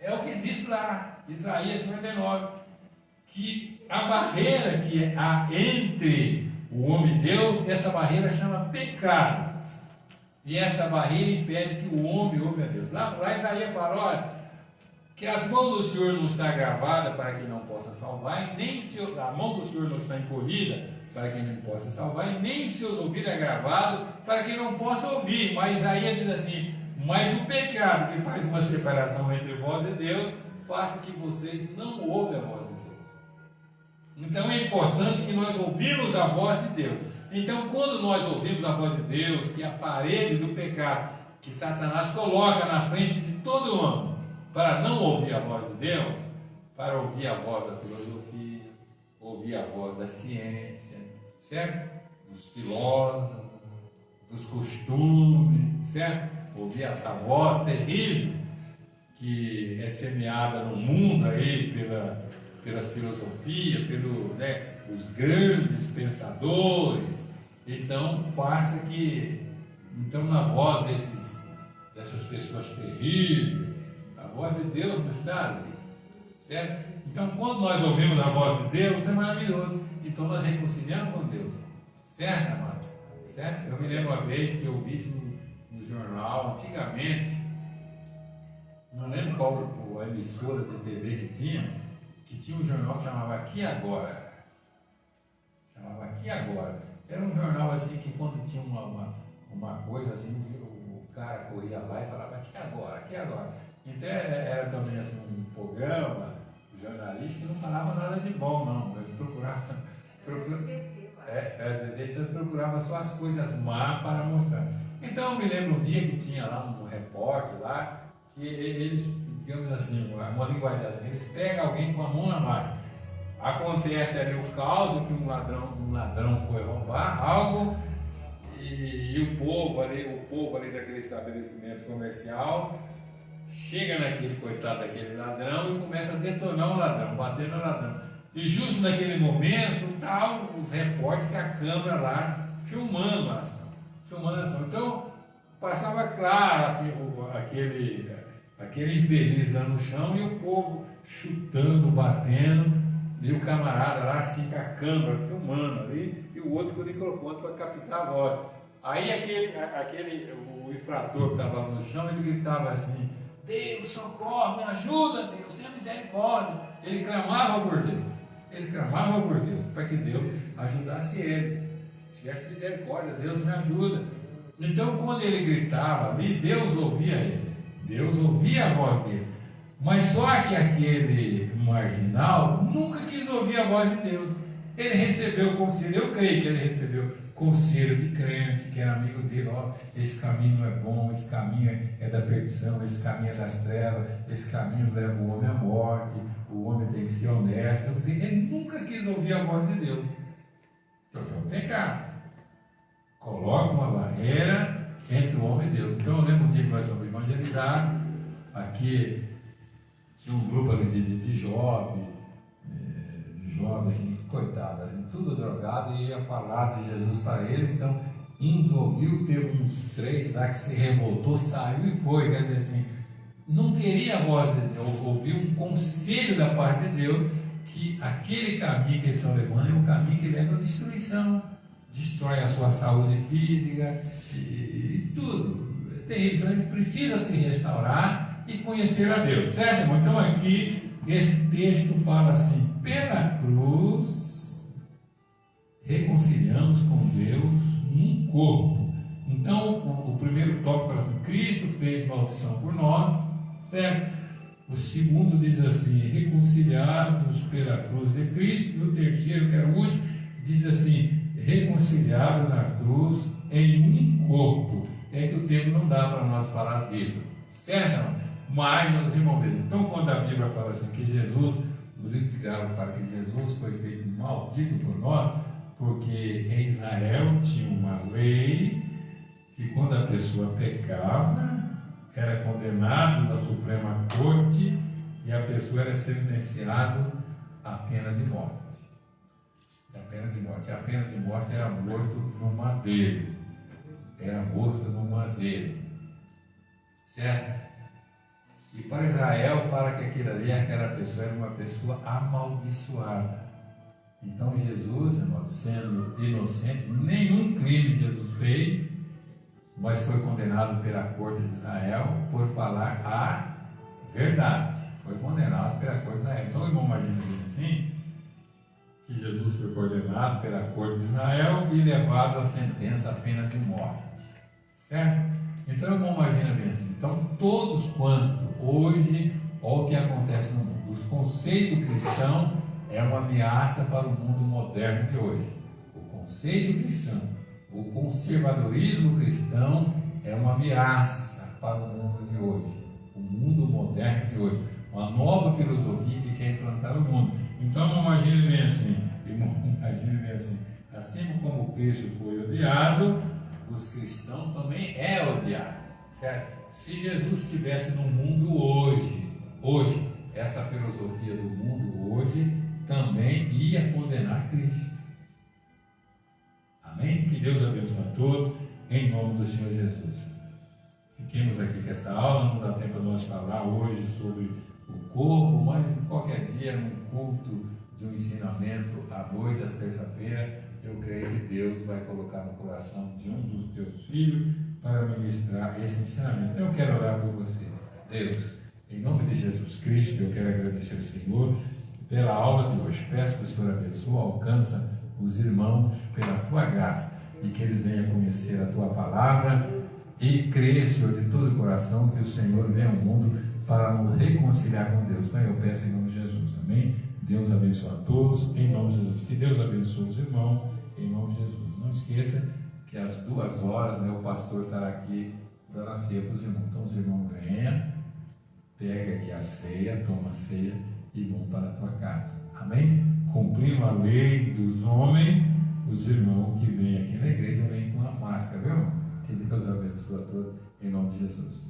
É o que diz lá, Isaías 59, que a barreira que há entre o homem e Deus, essa barreira chama pecado. E essa barreira impede que o homem ouve a Deus. Lá Isaías fala, olha, que as mãos do Senhor não estão gravadas para que não possa salvar, e nem a mão do Senhor não está encolhida para que não possa salvar, e nem seus ouvidos é gravado para que não possa ouvir. Mas Isaías diz assim: mas o pecado que faz uma separação entre vós e Deus, faça que vocês não ouvem a voz de Deus. Então é importante que nós ouvimos a voz de Deus. Então, quando nós ouvimos a voz de Deus, que é a parede do pecado que Satanás coloca na frente de todo homem, para não ouvir a voz de Deus, para ouvir a voz da filosofia, ouvir a voz da ciência, certo? Dos filósofos, dos costumes, certo? Ouvir essa voz terrível que é semeada no mundo aí pelas filosofias, os grandes pensadores. Então, faça que, então, na voz dessas pessoas terríveis, a voz de Deus não está ali, certo? Então, quando nós ouvimos a voz de Deus, é maravilhoso. Então, nós reconciliamos com Deus, certo, amado? Certo? Eu me lembro uma vez que eu vi isso no jornal, antigamente, não lembro qual a emissora de TV que tinha um jornal que chamava Aqui Agora. Chamava Aqui Agora. Era um jornal assim que quando tinha uma coisa assim, o cara corria lá e falava Aqui Agora, Aqui Agora. Então era também assim um programa jornalista que não falava nada de bom, não. Eles procuravam só as coisas más para mostrar. Então eu me lembro um dia que tinha lá um repórter lá, que eles, digamos assim, uma linguagem assim, eles pegam alguém com a mão na massa. Acontece ali o caso que um ladrão foi roubar algo e o povo ali daquele estabelecimento comercial chega naquele coitado daquele ladrão e começa a detonar o ladrão, bater no ladrão. E justo naquele momento, os repórteres com a câmera lá filmando a ação. Então, passava claro assim, aquele infeliz lá no chão e o povo chutando, batendo, e o camarada lá assim com a câmera filmando ali, e o outro com o microfone para captar a voz. Aí o infrator que estava no chão, ele gritava assim: Deus, socorre, me ajuda, Deus, tenha misericórdia. Ele clamava por Deus, para que Deus ajudasse ele. Se tivesse misericórdia, Deus me ajuda. Então, quando ele gritava ali, Deus ouvia ele, Deus ouvia a voz dele. Mas só que aquele marginal nunca quis ouvir a voz de Deus. Ele recebeu conselho, eu creio que ele recebeu conselho de crente, que era amigo dele: ó, esse caminho não é bom, esse caminho é da perdição, esse caminho é das trevas, esse caminho leva o homem à morte, o homem tem que ser honesto. Quer dizer, ele nunca quis ouvir a voz de Deus. Então é um pecado. Coloca uma barreira entre o homem e Deus. Então eu lembro um dia que nós fomos evangelizar, aqui tinha um grupo ali de jovens, assim, coitados, assim, tudo drogado, e ia falar de Jesus para ele. Então, uns ouviu, teve uns 3 lá que se revoltou, saiu e foi. Quer dizer assim, não queria a voz de Deus, ouviu um conselho da parte de Deus, que aquele caminho que eles estão levando é um caminho que leva à destruição, destrói a sua saúde física e tudo. É terrível. Então, eles precisam se restaurar e conhecer a Deus, certo, irmão? Então, aqui, esse texto fala assim: pela cruz, reconciliamos com Deus num corpo. Então, o primeiro tópico fala assim: Cristo fez maldição por nós, certo? O segundo diz assim, reconciliados pela cruz de Cristo. E o terceiro, que era o último, diz assim, reconciliado na cruz em um corpo. É que o tempo não dá para nós falar disso, certo? Mas, os irmãos, então quando a Bíblia fala assim, que Jesus, no livro de Gálatas fala que Jesus foi feito maldito por nós, porque em Israel tinha uma lei que quando a pessoa pecava, era condenado na Suprema Corte e a pessoa era sentenciada à pena de morte. A pena de morte. A pena de morte era morto no madeiro. Era morto no madeiro. Certo? E para Israel fala que aquela pessoa era uma pessoa amaldiçoada. Então Jesus, sendo inocente, nenhum crime Jesus fez, mas foi condenado pela corte de Israel por falar a verdade. Foi condenado pela corte de Israel. Então, irmão, imagina assim, que Jesus foi condenado pela corte de Israel e levado à sentença, à pena de morte. Certo? Então, irmão, imagina bem assim. Então, todos quanto hoje, olha o que acontece no mundo. Os conceitos cristãos é uma ameaça para o mundo moderno de hoje. O conceito cristão, o conservadorismo cristão é uma ameaça para o mundo de hoje. O mundo moderno de hoje. Uma nova filosofia que quer implantar o mundo. Então, imagine bem assim. Assim como Cristo foi odiado, os cristãos também é odiado. Certo? Se Jesus estivesse no mundo hoje, essa filosofia do mundo hoje também ia condenar Cristo. Amém? Que Deus abençoe a todos, em nome do Senhor Jesus. Fiquemos aqui com essa aula, não dá tempo para nós falar hoje sobre o corpo, mas qualquer dia, num culto de um ensinamento à noite, às terça-feira, eu creio que Deus vai colocar no coração de um dos teus filhos para ministrar esse ensinamento. Então eu quero orar por você. Deus, em nome de Jesus Cristo, eu quero agradecer ao Senhor pela aula de hoje. Peço que o Senhor abençoe, alcança os irmãos pela tua graça e que eles venham conhecer a tua palavra e crer, Senhor, de todo o coração que o Senhor venha ao mundo para nos reconciliar com Deus. Então eu peço em nome de Jesus. Amém? Deus abençoe a todos, em nome de Jesus. Que Deus abençoe os irmãos, em nome de Jesus. Não esqueça que às 2 horas, o pastor estará aqui dando a ceia para os irmãos. Então os irmãos venham, pega aqui a ceia, toma a ceia e vão para a tua casa. Amém? Cumprindo a lei dos homens, os irmãos que vêm aqui na igreja vêm com a máscara, viu? Que Deus abençoe a todos, em nome de Jesus.